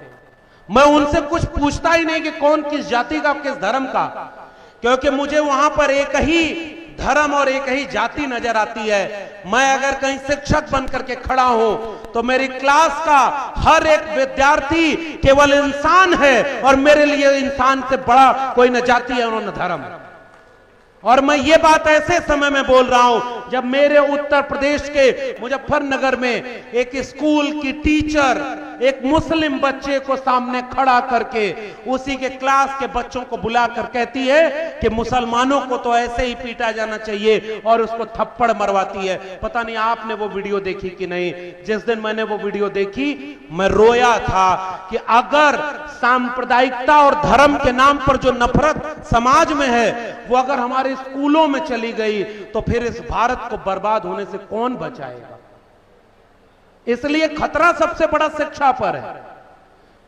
मैं उनसे कुछ पूछता ही नहीं कि कौन किस जाति का, किस धर्म का, क्योंकि मुझे वहां पर एक ही धर्म और एक ही जाति नजर आती है। मैं अगर कहीं शिक्षक बनकर के खड़ा हूं तो मेरी क्लास का हर एक विद्यार्थी केवल इंसान है, और मेरे लिए इंसान से बड़ा कोई न जाति है और न धर्म। और मैं ये बात ऐसे समय में बोल रहा हूं जब मेरे उत्तर प्रदेश के मुजफ्फरनगर में एक स्कूल की टीचर एक मुस्लिम बच्चे को सामने खड़ा करके उसी के क्लास के बच्चों को बुलाकर कहती है कि मुसलमानों को तो ऐसे ही पीटा जाना चाहिए और उसको थप्पड़ मरवाती है। पता नहीं आपने वो वीडियो देखी कि नहीं। जिस दिन मैंने वो वीडियो देखी मैं रोया था कि अगर सांप्रदायिकता और धर्म के नाम पर जो नफरत समाज में है वो अगर हमारे स्कूलों में चली गई तो फिर इस भारत को बर्बाद होने से कौन बचाएगा। इसलिए खतरा सबसे बड़ा शिक्षा पर है।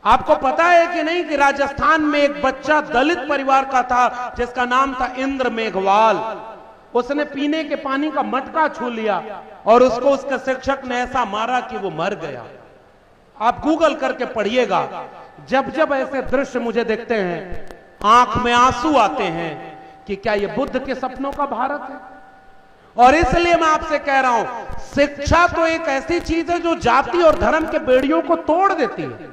आपको पता है कि नहीं कि राजस्थान में एक बच्चा दलित परिवार का था जिसका नाम था इंद्र मेघवाल। उसने पीने के पानी का मटका छू लिया और उसको उसके शिक्षक ने ऐसा मारा कि वो मर गया। आप गूगल करके पढ़िएगा। जब जब ऐसे दृश्य मुझे दिखते हैं आंख में आंसू आते हैं कि क्या ये बुद्ध के सपनों का भारत है। और इसलिए मैं आपसे कह रहा हूं शिक्षा तो एक ऐसी चीज है जो जाति और धर्म के बेड़ियों को तोड़ देती है।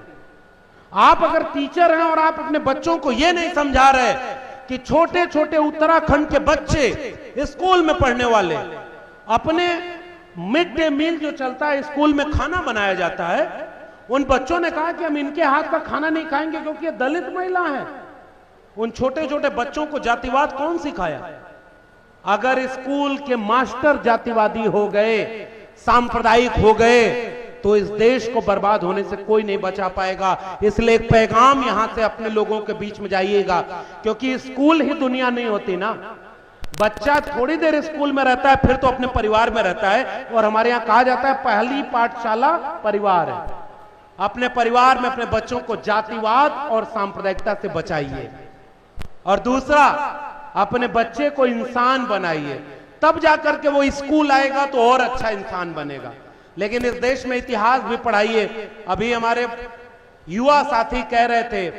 आप अगर टीचर हैं और आप अपने बच्चों को यह नहीं समझा रहे कि छोटे छोटे उत्तराखंड के बच्चे स्कूल में पढ़ने वाले अपने मिड डे मील जो चलता है स्कूल में खाना बनाया जाता है, उन बच्चों ने कहा कि हम इनके हाथ का खाना नहीं खाएंगे क्योंकि ये दलित महिला है। उन छोटे छोटे बच्चों को जातिवाद कौन सिखाया। अगर स्कूल के मास्टर जातिवादी हो गए, सांप्रदायिक हो गए तो इस देश को बर्बाद होने से कोई नहीं बचा पाएगा। इसलिए एक पैगाम यहां से अपने लोगों के बीच में जाइएगा, क्योंकि स्कूल ही दुनिया नहीं होती ना। बच्चा थोड़ी देर स्कूल में रहता है फिर तो अपने परिवार में रहता है। और हमारे यहां कहा जाता है पहली पाठशाला परिवार है। अपने परिवार में अपने बच्चों को जातिवाद और सांप्रदायिकता से बचाइए। और दूसरा, अपने बच्चे को इंसान बनाइए, तब जाकर के वो स्कूल आएगा तो और अच्छा इंसान बनेगा। लेकिन इस देश में इतिहास भी पढ़ाइए। अभी हमारे युवा साथी कह रहे थे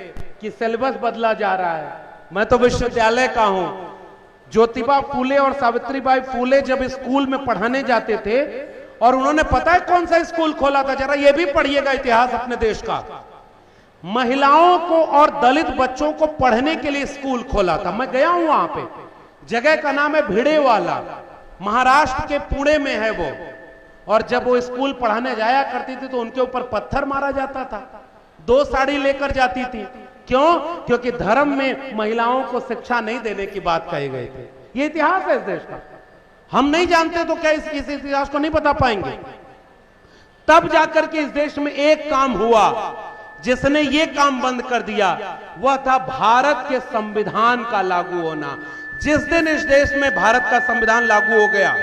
कि सिलेबस बदला जा रहा है। मैं तो विश्वविद्यालय का हूं। ज्योतिबा फूले और सावित्रीबाई फूले जब स्कूल में पढ़ाने जाते थे और उन्होंने पता है कौन सा स्कूल खोला था, जरा ये भी पढ़िएगा इतिहास अपने देश का। महिलाओं को और दलित बच्चों को पढ़ने के लिए स्कूल खोला था। मैं गया हूं वहां पे। जगह का नाम है भिड़ेवाला, महाराष्ट्र के पुणे में है वो। और जब वो स्कूल पढ़ाने जाया करती थी तो उनके ऊपर पत्थर मारा जाता था। 2 साड़ी लेकर जाती थी। क्यों? क्योंकि धर्म में महिलाओं को शिक्षा नहीं देने की बात कही गई थी। ये इतिहास है इस देश का। हम नहीं जानते तो क्या इस इतिहास को नहीं बता पाएंगे। तब जाकर के इस देश में एक काम हुआ जिसने ये काम बंद कर दिया, वह था भारत के संविधान का लागू होना। जिस दिन इस देश में भारत का संविधान लागू हो गया,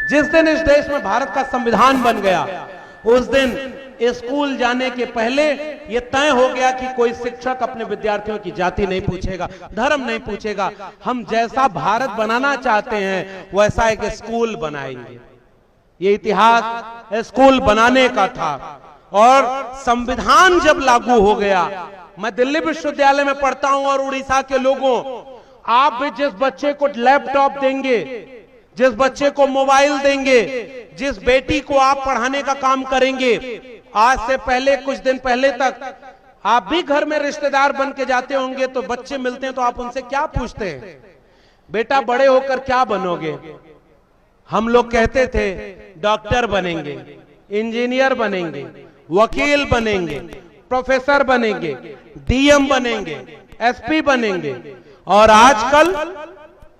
जिस दिन इस देश में भारत का संविधान बन गया, उस दिन स्कूल जाने के पहले यह तय हो गया कि कोई शिक्षक अपने विद्यार्थियों की जाति नहीं पूछेगा, धर्म नहीं पूछेगा। हम जैसा भारत बनाना चाहते हैं वैसा एक स्कूल बनाएंगे। ये इतिहास स्कूल बनाने का था। और संविधान जब लागू हो गया, मैं दिल्ली विश्वविद्यालय में पढ़ता हूं और उड़ीसा के लोगों, आप भी जिस बच्चे को लैपटॉप देंगे, जिस बच्चे को मोबाइल देंगे, जिस बेटी को आप पढ़ाने का काम करेंगे, आज से पहले कुछ दिन पहले तक आप भी घर में रिश्तेदार बन के जाते होंगे तो बच्चे मिलते हैं तो आप उनसे क्या पूछते हैं, बेटा बड़े होकर क्या बनोगे? हम लोग कहते थे डॉक्टर बनेंगे, इंजीनियर बनेंगे, वकील बनेंगे, प्रोफेसर बनेंगे, डीएम बनेंगे, एसपी बनेंगे। और आजकल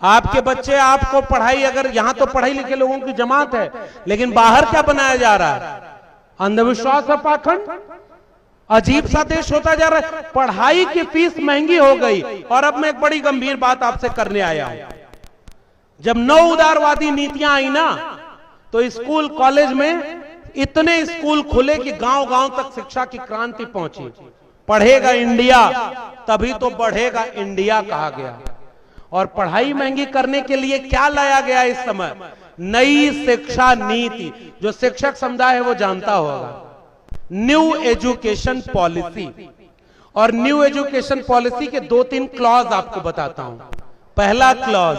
आपके बच्चे आपको पढ़ाई, अगर यहां तो पढ़ाई लिखे लोगों की जमात है, लेकिन बाहर क्या बनाया जा रहा है? अंधविश्वास और पाखंड। अजीब सा देश होता जा रहा है। पढ़ाई की फीस महंगी हो गई। और अब मैं एक बड़ी गंभीर बात आपसे करने आया हूं। जब नौ उदारवादी नीतियां आई ना, तो स्कूल कॉलेज में इतने स्कूल खुले कि गांव गांव तक शिक्षा की क्रांति पहुंची। पढ़ेगा इंडिया तभी तो बढ़ेगा इंडिया कहा गया। और पढ़ाई महंगी करने के लिए क्या लाया गया इस समय? नई शिक्षा नीति। जो शिक्षक समुदाय है वो जानता होगा, न्यू एजुकेशन पॉलिसी। और न्यू एजुकेशन पॉलिसी के 2-3 क्लॉज आपको बताता हूं। पहला क्लॉज,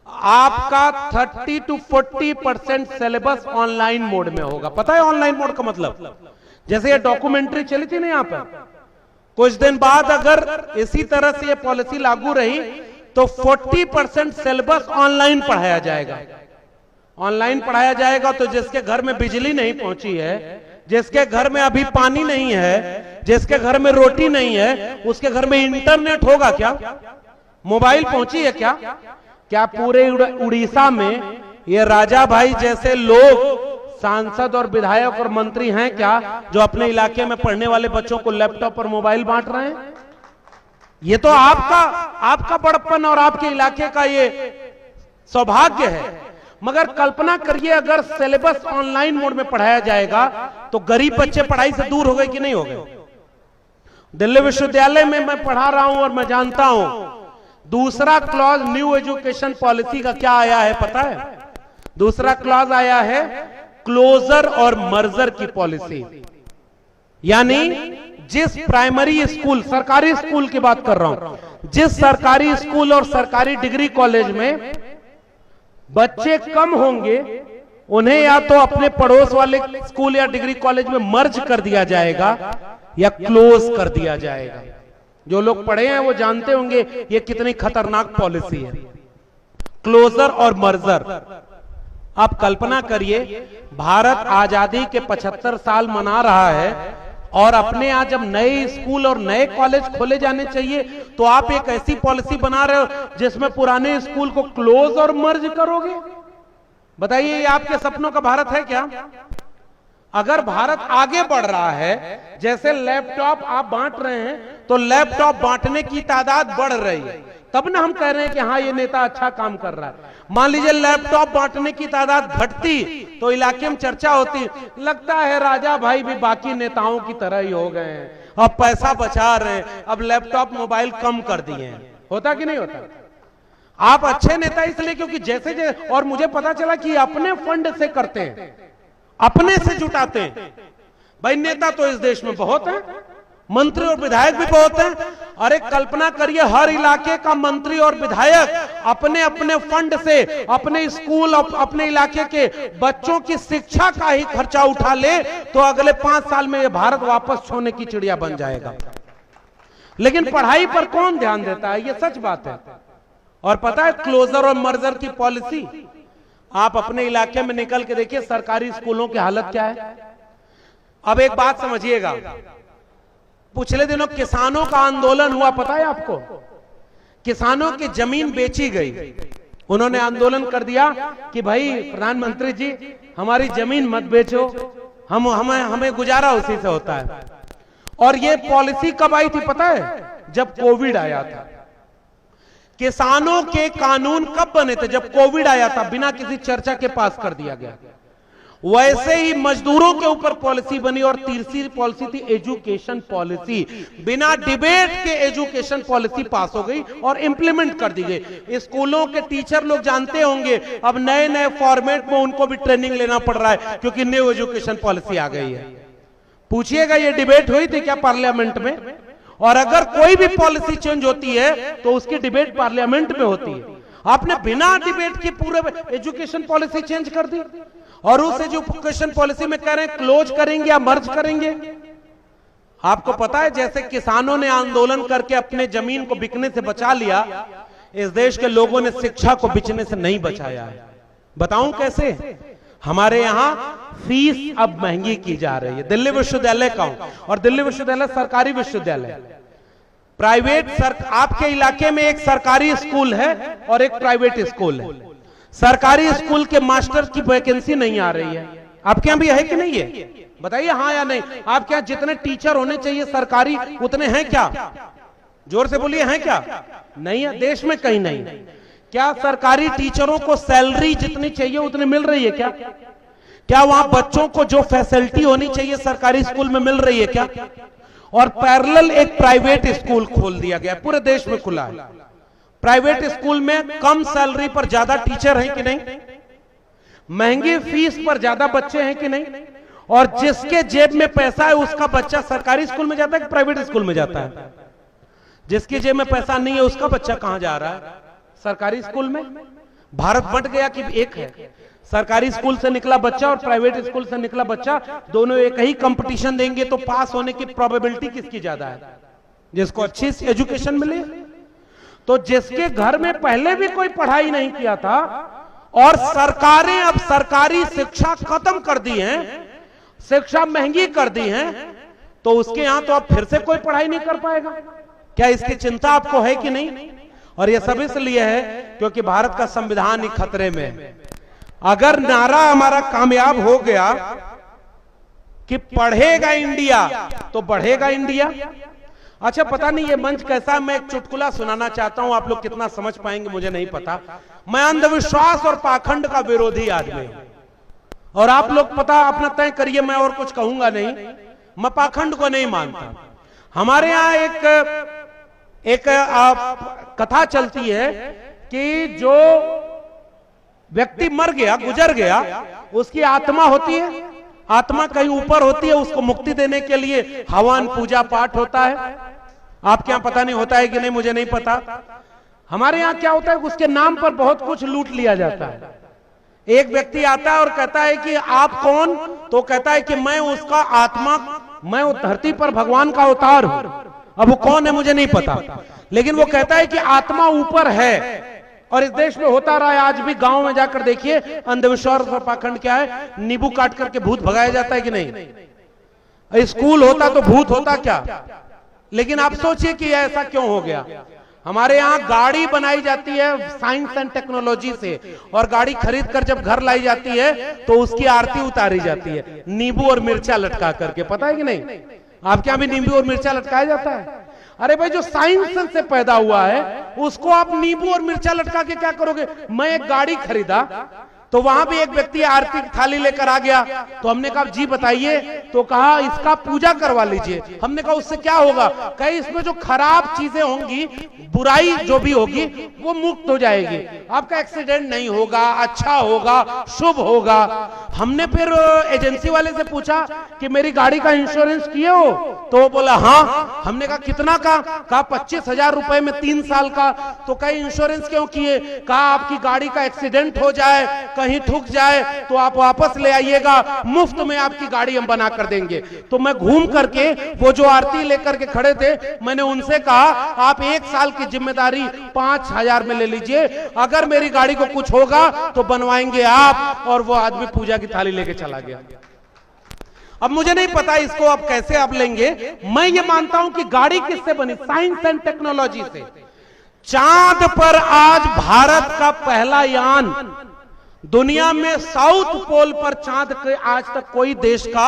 आपका 30 to 40% सिलेबस ऑनलाइन मोड में होगा। पता है ऑनलाइन मोड का मतलब? जैसे ये डॉक्यूमेंट्री चली थी ना यहां पर, कुछ दिन बाद अगर इसी तरह से ये पॉलिसी लागू रही तो 40% सिलेबस ऑनलाइन पढ़ाया जाएगा। ऑनलाइन पढ़ाया जाएगा तो जिसके घर में बिजली नहीं पहुंची है, जिसके घर में अभी पानी नहीं है, जिसके घर में रोटी नहीं है, उसके घर में इंटरनेट होगा क्या? मोबाइल पहुंची है क्या? क्या पूरे उड़ीसा में ये राजा भाई जैसे लोग सांसद और विधायक और मंत्री हैं क्या जो अपने इलाके में पढ़ने वाले बच्चों को लैपटॉप और मोबाइल बांट रहे हैं? ये तो आपका बड़प्पन और आपके इलाके का ये सौभाग्य है। मगर कल्पना करिए अगर सिलेबस ऑनलाइन मोड में पढ़ाया जाएगा तो गरीब बच्चे पढ़ाई से दूर हो गए कि नहीं हो गए? दिल्ली विश्वविद्यालय में मैं पढ़ा रहा हूं और मैं जानता हूं दूसरा क्लॉज न्यू एजुकेशन पॉलिसी का क्या आया है पता है? दूसरा क्लॉज आया है क्लोजर और मर्जर की पॉलिसी। यानी जिस प्राइमरी स्कूल, सरकारी स्कूल की बात कर रहा हूं, जिस सरकारी स्कूल और सरकारी डिग्री कॉलेज में बच्चे कम होंगे उन्हें या तो अपने पड़ोस वाले स्कूल या डिग्री कॉलेज में मर्ज कर दिया जाएगा या क्लोज कर दिया जाएगा। जो लोग पढ़े हैं वो जानते होंगे ये कितनी खतरनाक पॉलिसी है, क्लोजर और मर्जर। आप कल्पना करिए भारत आजादी के 75 साल मना रहा है और अपने यहाँ जब नए स्कूल और नए कॉलेज खोले जाने चाहिए तो आप एक ऐसी पॉलिसी बना रहे हो जिसमें पुराने स्कूल को क्लोज और मर्ज करोगे। बताइए ये आपके सपनों का भारत है क्या? अगर भारत आगे बढ़ रहा है, जैसे लैपटॉप आप बांट रहे हैं तो लैपटॉप बांटने की तादाद बढ़ रही है, तब ना हम कह रहे हैं कि हाँ ये नेता अच्छा काम कर रहा है। मान लीजिए लैपटॉप बांटने की तादाद घटती तो इलाके में चर्चा होती, लगता है राजा भाई भी बाकी नेताओं की तरह ही हो गए हैं, अब पैसा बचा रहे हैं, अब लैपटॉप मोबाइल कम कर दिए हैं। होता कि नहीं होता? आप अच्छे नेता इसलिए क्योंकि जैसे और मुझे पता चला कि अपने फंड से करते हैं, अपने से जुटाते हैं। भाई नेता तो इस देश में बहुत है, मंत्री और विधायक भी बहुत हैं। अरे कल्पना करिए हर इलाके का मंत्री और विधायक अपने अपने फंड से अपने स्कूल अपने इलाके के बच्चों की शिक्षा का ही खर्चा उठा ले तो अगले 5 साल में ये भारत वापस सोने की चिड़िया बन जाएगा। लेकिन पढ़ाई पर कौन ध्यान देता है? ये सच बात है। और पता है क्लोजर और मर्जर की पॉलिसी, आप अपने इलाके में निकल के देखिए सरकारी स्कूलों की हालत क्या है। अब एक बात समझिएगा, पिछले दिनों किसानों का आंदोलन हुआ, पता है आपको? किसानों की जमीन बेची गई, उन्होंने आंदोलन कर दिया कि भाई प्रधानमंत्री जी हमारी जमीन मत बेचो, हमें गुजारा उसी से होता है। और ये पॉलिसी कब आई थी पता है? जब कोविड आया था। किसानों के कानून कब बने थे? जब कोविड आया था, बिना किसी चर्चा के पास कर दिया गया। वैसे ही मजदूरों के ऊपर पॉलिसी बनी और तीसरी पॉलिसी थी एजुकेशन पॉलिसी। बिना डिबेट के एजुकेशन पॉलिसी पास हो गई और इंप्लीमेंट कर दी गई। स्कूलों के टीचर लोग जानते होंगे अब नए नए फॉर्मेट में उनको भी ट्रेनिंग लेना पड़ रहा है क्योंकि न्यू एजुकेशन पॉलिसी आ गई है। पूछिएगा ये डिबेट हुई थी क्या पार्लियामेंट में? और अगर कोई भी पॉलिसी चेंज होती है तो उसकी डिबेट पार्लियामेंट में होती है। आपने बिना डिबेट के पूरे एजुकेशन पॉलिसी चेंज कर दी और उस एजुकेशन पॉलिसी में कह रहे हैं क्लोज करेंगे या मर्ज करेंगे। आपको पता है जैसे किसानों ने आंदोलन करके अपने जमीन को बिकने से बचा लिया, इस देश के लोगों ने शिक्षा को बिकने से नहीं बचाया है। बताऊं कैसे? हमारे यहां फीस अब महंगी की जा रही है। दिल्ली विश्वविद्यालय का हूं और दिल्ली विश्वविद्यालय सरकारी विश्वविद्यालय, प्राइवेट आपके इलाके में एक सरकारी स्कूल है और एक प्राइवेट स्कूल है। सरकारी स्कूल के मास्टर की वैकेंसी नहीं आ रही है। आपके यहां भी है कि नहीं है? बताइए हाँ या नहीं। आपके यहां जितने टीचर होने चाहिए सरकारी उतने हैं क्या? जोर से बोलिए, हैं क्या? नहीं है, देश में कहीं नहीं। क्या सरकारी टीचरों को सैलरी जितनी चाहिए उतनी मिल रही है क्या? क्या वहां बच्चों को जो फैसिलिटी होनी चाहिए सरकारी स्कूल में मिल रही है क्या? और पैरेलल एक प्राइवेट स्कूल खोल दिया गया, पूरे देश में खुला है। प्राइवेट स्कूल में कम सैलरी पर ज्यादा टीचर हैं कि नहीं? महंगी फीस पर ज्यादा बच्चे हैं कि नहीं? और जिसके जेब में पैसा है उसका बच्चा सरकारी स्कूल में जाता है कि प्राइवेट स्कूल में जाता है? जिसकी जेब में पैसा नहीं है उसका बच्चा कहां जा रहा है? सरकारी स्कूल में। भारत बंट गया कि एक है, सरकारी स्कूल से निकला बच्चा और प्राइवेट स्कूल से निकला बच्चा, दोनों एक ही कंपटीशन देंगे तो पास होने की प्रोबेबिलिटी किसकी ज्यादा है? जिसको अच्छी एजुकेशन मिले। तो जिसके घर में पहले भी कोई पढ़ाई नहीं किया था और सरकारें अब सरकारी शिक्षा खत्म कर दी है, शिक्षा महंगी कर दी है, तो उसके यहां तो अब फिर से कोई पढ़ाई नहीं कर पाएगा। क्या इसकी चिंता आपको है कि नहीं? और यह सब इसलिए है क्योंकि भारत का संविधान ही खतरे में है। अगर नारा हमारा कामयाब हो गया कि पढ़ेगा इंडिया तो बढ़ेगा इंडिया। अच्छा, पता नहीं ये मंच कैसा है, मैं एक चुटकुला सुनाना चाहता हूं, आप लोग कितना समझ पाएंगे मुझे नहीं पता। मैं अंधविश्वास और पाखंड का विरोधी आदमी हूं, और आप लोग पता अपना तय करिए, मैं और कुछ कहूंगा नहीं। मैं पाखंड को नहीं मानता। हमारे यहां एक कथा चलती है कि जो व्यक्ति मर गया, गुजर गया, उसकी आत्मा होती है, आत्मा कहीं ऊपर होती है, उसको मुक्ति देने के लिए हवन पूजा पाठ होता है। आपके यहां पता नहीं होता है कि नहीं, मुझे नहीं पता। हमारे यहां क्या होता है, उसके नाम पर बहुत कुछ लूट लिया जाता है। एक व्यक्ति आता है और कहता है कि आप कौन? तो कहता है कि मैं उसका आत्मा, मैं वो धरती पर भगवान का अवतार हूं। अब वो कौन है मुझे नहीं पता, लेकिन वो कहता है कि आत्मा ऊपर है। और इस देश में होता रहा है, आज भी गांव में जाकर देखिए अंधविश्वास और पाखंड क्या है। नींबू काट करके भूत भगाया जाता है कि नहीं? स्कूल होता तो भूत होता क्या? लेकिन आप सोचिए कि ऐसा क्यों हो गया। हमारे यहाँ गाड़ी बनाई जाती है साइंस एंड टेक्नोलॉजी से, और गाड़ी खरीद कर जब घर लाई जाती है तो उसकी आरती उतारी जाती है नींबू और मिर्चा लटका करके। पता है कि नहीं? आपके यहाँ भी नींबू और मिर्चा लटकाया जाता है? अरे भाई, जो साइंस से पैदा हुआ है उसको आप नींबू और मिर्चा लटका के क्या करोगे? मैं एक गाड़ी खरीदा तो वहां भी एक व्यक्ति आरती की थाली लेकर आ गया, तो हमने कहा जी बताइए, तो कहा इसका पूजा करवा लीजिए। हमने कहा उससे क्या होगा? कहीं इसमें जो खराब चीजें होंगी, बुराई जो भी होगी वो मुक्त हो जाएगी, आपका एक्सीडेंट नहीं होगा, अच्छा होगा, शुभ होगा। हमने फिर एजेंसी वाले से पूछा कि मेरी गाड़ी का इंश्योरेंस किए हो? तो वो बोला हाँ। हमने कहा कितना का? कहा 25,000 रुपए में 3 साल का। तो कहीं इंश्योरेंस क्यों किए? कहा आपकी गाड़ी का एक्सीडेंट हो जाए, कहीं ठुक जाए तो आप वापस ले आइएगा, मुफ्त में आपकी गाड़ी हम बना कर देंगे। तो मैं घूम करके वो जो आरती लेकर के खड़े थे, मैंने उनसे कहा आप 1 साल की जिम्मेदारी 5,000 में ले लीजिए, अगर मेरी गाड़ी को कुछ होगा तो बनवाएंगे आप। और वो आदमी पूजा की थाली लेके चला गया। अब मुझे नहीं पता इसको अब कैसे आप लेंगे। मैं ये मानता हूं कि गाड़ी किससे बनी? साइंस एंड टेक्नोलॉजी से। चांद पर आज भारत का पहला यान, दुनिया में साउथ पोल पर चांद के आज तक कोई देश का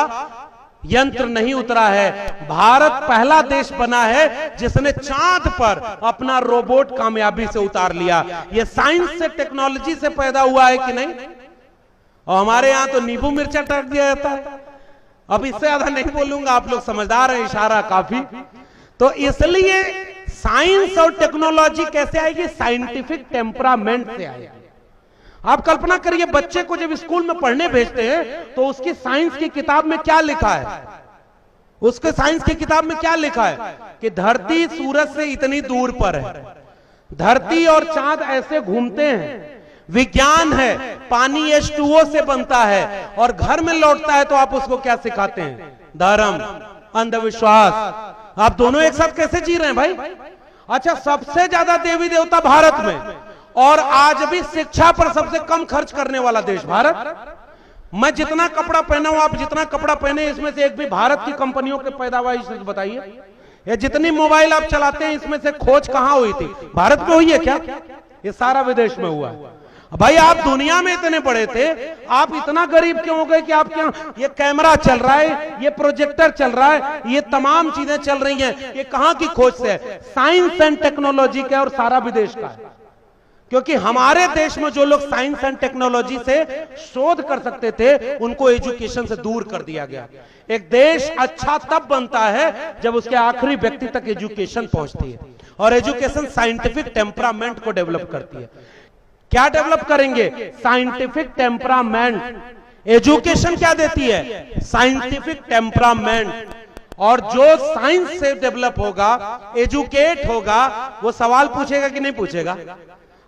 यंत्र नहीं उतरा है। भारत पहला देश बना है जिसने चांद पर अपना रोबोट कामयाबी से उतार लिया। यह साइंस से, टेक्नोलॉजी से पैदा हुआ है कि नहीं? और हमारे यहां तो नींबू मिर्चा टाक दिया जाता है। अब इससे ज्यादा नहीं बोलूंगा, आप लोग समझदार हैं, इशारा काफी। तो इसलिए साइंस और टेक्नोलॉजी कैसे आएगी? साइंटिफिक टेम्परामेंट से आएगी। आप कल्पना करिए, बच्चे को जब स्कूल में पढ़ने भेजते हैं तो उसकी साइंस की किताब में क्या लिखा है? उसके साइंस की किताब में क्या लिखा है कि धरती सूरज से इतनी दूर पर है, धरती और चांद ऐसे घूमते हैं, विज्ञान है, पानी H2O से बनता है, और घर में लौटता है तो आप उसको क्या सिखाते हैं? धर्म, अंधविश्वास। आप दोनों एक साथ कैसे जी रहे हैं भाई? अच्छा, सबसे ज्यादा देवी देवता भारत में, और आज भी शिक्षा पर सबसे कम खर्च करने वाला देश भारत। मैं जितना कपड़ा पहना हूं, आप जितना कपड़ा पहने, इसमें से एक भी भारत की कंपनियों के पैदावार से बताइए। ये जितनी मोबाइल आप चलाते हैं, इसमें से खोज कहां हुई थी? भारत में हुई है क्या? ये सारा विदेश में हुआ है। भाई, आप दुनिया में इतने बड़े थे, आप इतना गरीब क्यों हो गए कि आपके यहाँ ये कैमरा चल रहा है, ये प्रोजेक्टर चल रहा है, ये तमाम चीजें चल रही हैं? ये कहां की खोज से है? साइंस एंड टेक्नोलॉजी का, और सारा विदेश का है। क्योंकि हमारे देश में जो लोग साइंस एंड टेक्नोलॉजी से शोध कर सकते थे, उनको एजुकेशन से दूर कर दिया गया। एक देश अच्छा तब बनता है जब उसके आखिरी व्यक्ति तक एजुकेशन पहुंचती है, और एजुकेशन साइंटिफिक टेम्परामेंट को डेवलप करती है। क्या डेवलप करेंगे? Scientific temperament. एजुकेशन क्या देती है? Scientific temperament. और जो साइंस से डेवलप होगा, एजुकेट होगा, वो सवाल पूछेगा कि नहीं पूछेगा?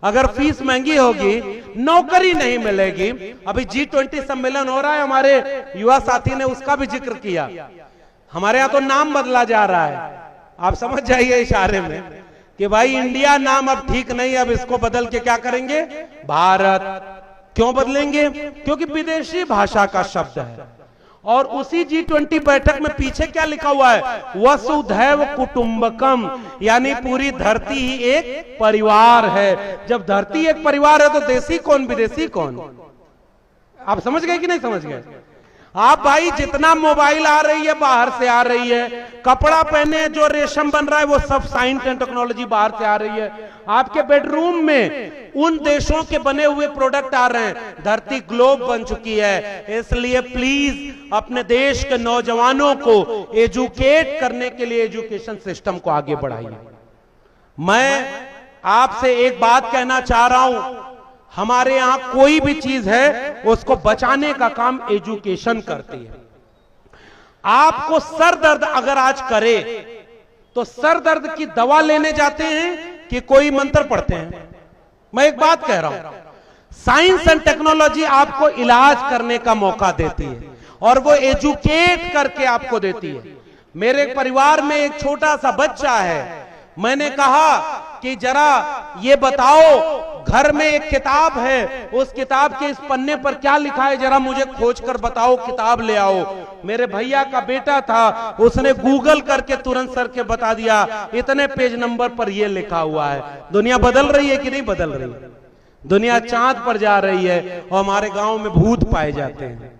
अगर फीस महंगी होगी, नौकरी नहीं मिलेगी। अभी G20 सम्मेलन हो रहा है, हमारे युवा साथी ने उसका भी जिक्र किया। हमारे यहां तो नाम बदला जा रहा है, आप समझ जाइए इशारे में कि भाई इंडिया नाम अब ठीक नहीं, अब इसको बदल के क्या करेंगे? भारत। क्यों बदलेंगे? क्योंकि विदेशी भाषा का शब्द है। और उसी G20 बैठक में पीछे क्या लिखा हुआ है? वसुधैव कुटुंबकम, यानी पूरी धरती ही एक परिवार है। जब धरती एक परिवार है तो देसी कौन विदेशी कौन? आप समझ गए कि नहीं समझ गए? आप भाई जितना मोबाइल आ रही है बाहर से आ रही है, कपड़ा पहने जो रेशम बन रहा है वो सब साइंस एंड टेक्नोलॉजी बाहर से आ रही है। आपके बेडरूम में उन देशों के बने हुए प्रोडक्ट आ रहे हैं। धरती ग्लोब बन चुकी है, इसलिए प्लीज अपने देश के नौजवानों को एजुकेट करने के लिए एजुकेशन सिस्टम को आगे बढ़ाइए। मैं आपसे एक बात कहना चाह रहा हूं, हमारे यहां कोई भी चीज है उसको बचाने का काम एजुकेशन करती है। आपको सर दर्द अगर आज करे तो सर दर्द की दवा लेने जाते हैं कि कोई मंत्र पढ़ते हैं? मैं एक बात कह रहा हूं, साइंस एंड टेक्नोलॉजी आपको इलाज करने का मौका देती है और वो एजुकेट करके आपको देती है। मेरे परिवार में एक छोटा सा बच्चा है, मैंने कहा कि जरा ये बताओ, घर में एक किताब है, उस किताब के इस पन्ने पर क्या लिखा है जरा मुझे खोज कर बताओ, किताब ले आओ। मेरे भैया का बेटा था, उसने गूगल करके तुरंत सर के बता दिया इतने पेज नंबर पर ये लिखा हुआ है। दुनिया बदल रही है कि नहीं बदल रही? दुनिया चांद पर जा रही है और हमारे गांव में भूत पाए जाते हैं।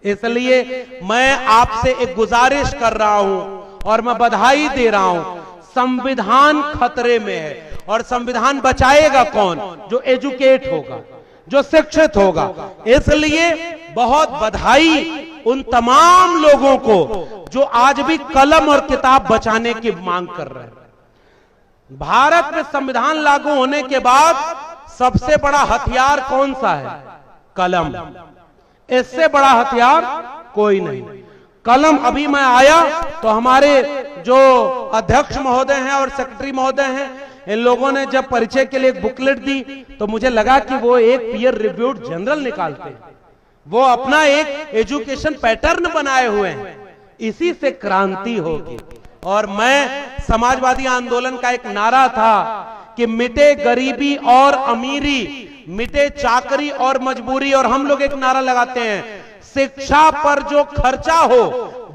इसलिए मैं आपसे एक गुजारिश कर रहा हूं और मैं बधाई दे रहा हूं, संविधान खतरे में है और संविधान बचाएगा कौन? जो एजुकेट होगा, जो शिक्षित होगा। इसलिए बहुत बधाई उन तमाम लोगों को जो आज भी कलम और किताब बचाने की मांग कर रहे हैं। भारत में संविधान लागू होने के बाद सबसे बड़ा हथियार कौन सा है? कलम। इससे बड़ा हथियार कोई नहीं। कलम। अभी मैं आया तो हमारे जो अध्यक्ष महोदय हैं और सेक्रेटरी महोदय हैं, इन लोगों ने जब परिचय के लिए एक बुकलेट दी तो मुझे लगा कि वो एक पीयर रिव्यूड जनरल निकालते हैं। वो अपना एक एजुकेशन पैटर्न बनाए हुए हैं, इसी से क्रांति होगी। और मैं समाजवादी आंदोलन का एक नारा था कि मिटे गरीबी और अमीरी, मिटे चाकरी और मजबूरी। और हम लोग एक नारा लगाते हैं, शिक्षा पर जो खर्चा हो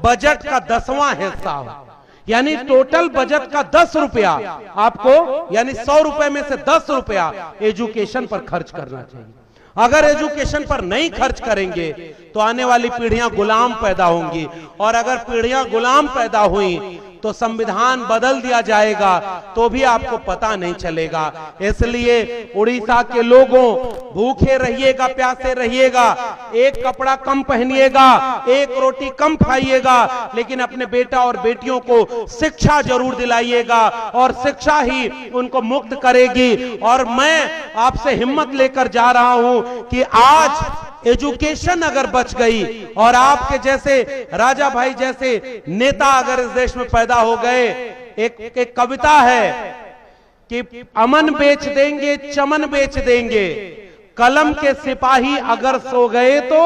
बजट का 10वां हिस्सा हो। यानी टोटल बजट का 10 रुपया आपको, यानी 100 रुपए में से 10 रुपया एजुकेशन पर खर्च करना चाहिए। अगर एजुकेशन पर नहीं खर्च करेंगे तो आने वाली पीढ़ियां गुलाम पैदा होंगी, और अगर पीढ़ियां गुलाम पैदा हुई तो संविधान बदल दिया जाएगा तो भी आपको पता नहीं चलेगा। इसलिए उड़ीसा के लोगों, भूखे रहिएगा, प्यासे रहिएगा, एक कपड़ा कम पहनिएगा, एक रोटी कम खाइएगा, लेकिन अपने बेटा और बेटियों को शिक्षा जरूर दिलाइएगा और शिक्षा ही उनको मुक्त करेगी। और मैं आपसे हिम्मत लेकर जा रहा हूं कि आज एजुकेशन अगर बच गई और आपके जैसे राजा भाई जैसे नेता अगर इस देश में पैदा हो गए, एक कविता है कि अमन बेच देंगे, चमन बेच देंगे, कलम के सिपाही अगर सो गए तो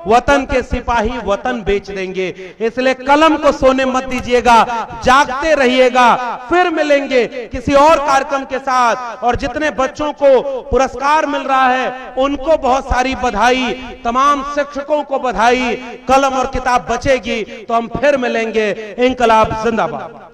वतन के सिपाही वतन बेच देंगे। इसलिए कलम को सोने मत दीजिएगा, जागते रहिएगा। फिर मिलेंगे किसी और कार्यक्रम के साथ। और जितने बच्चों को पुरस्कार मिल रहा है उनको बहुत सारी बधाई, तमाम शिक्षकों को बधाई। कलम और किताब बचेगी तो हम फिर मिलेंगे। इंकलाब जिंदाबाद।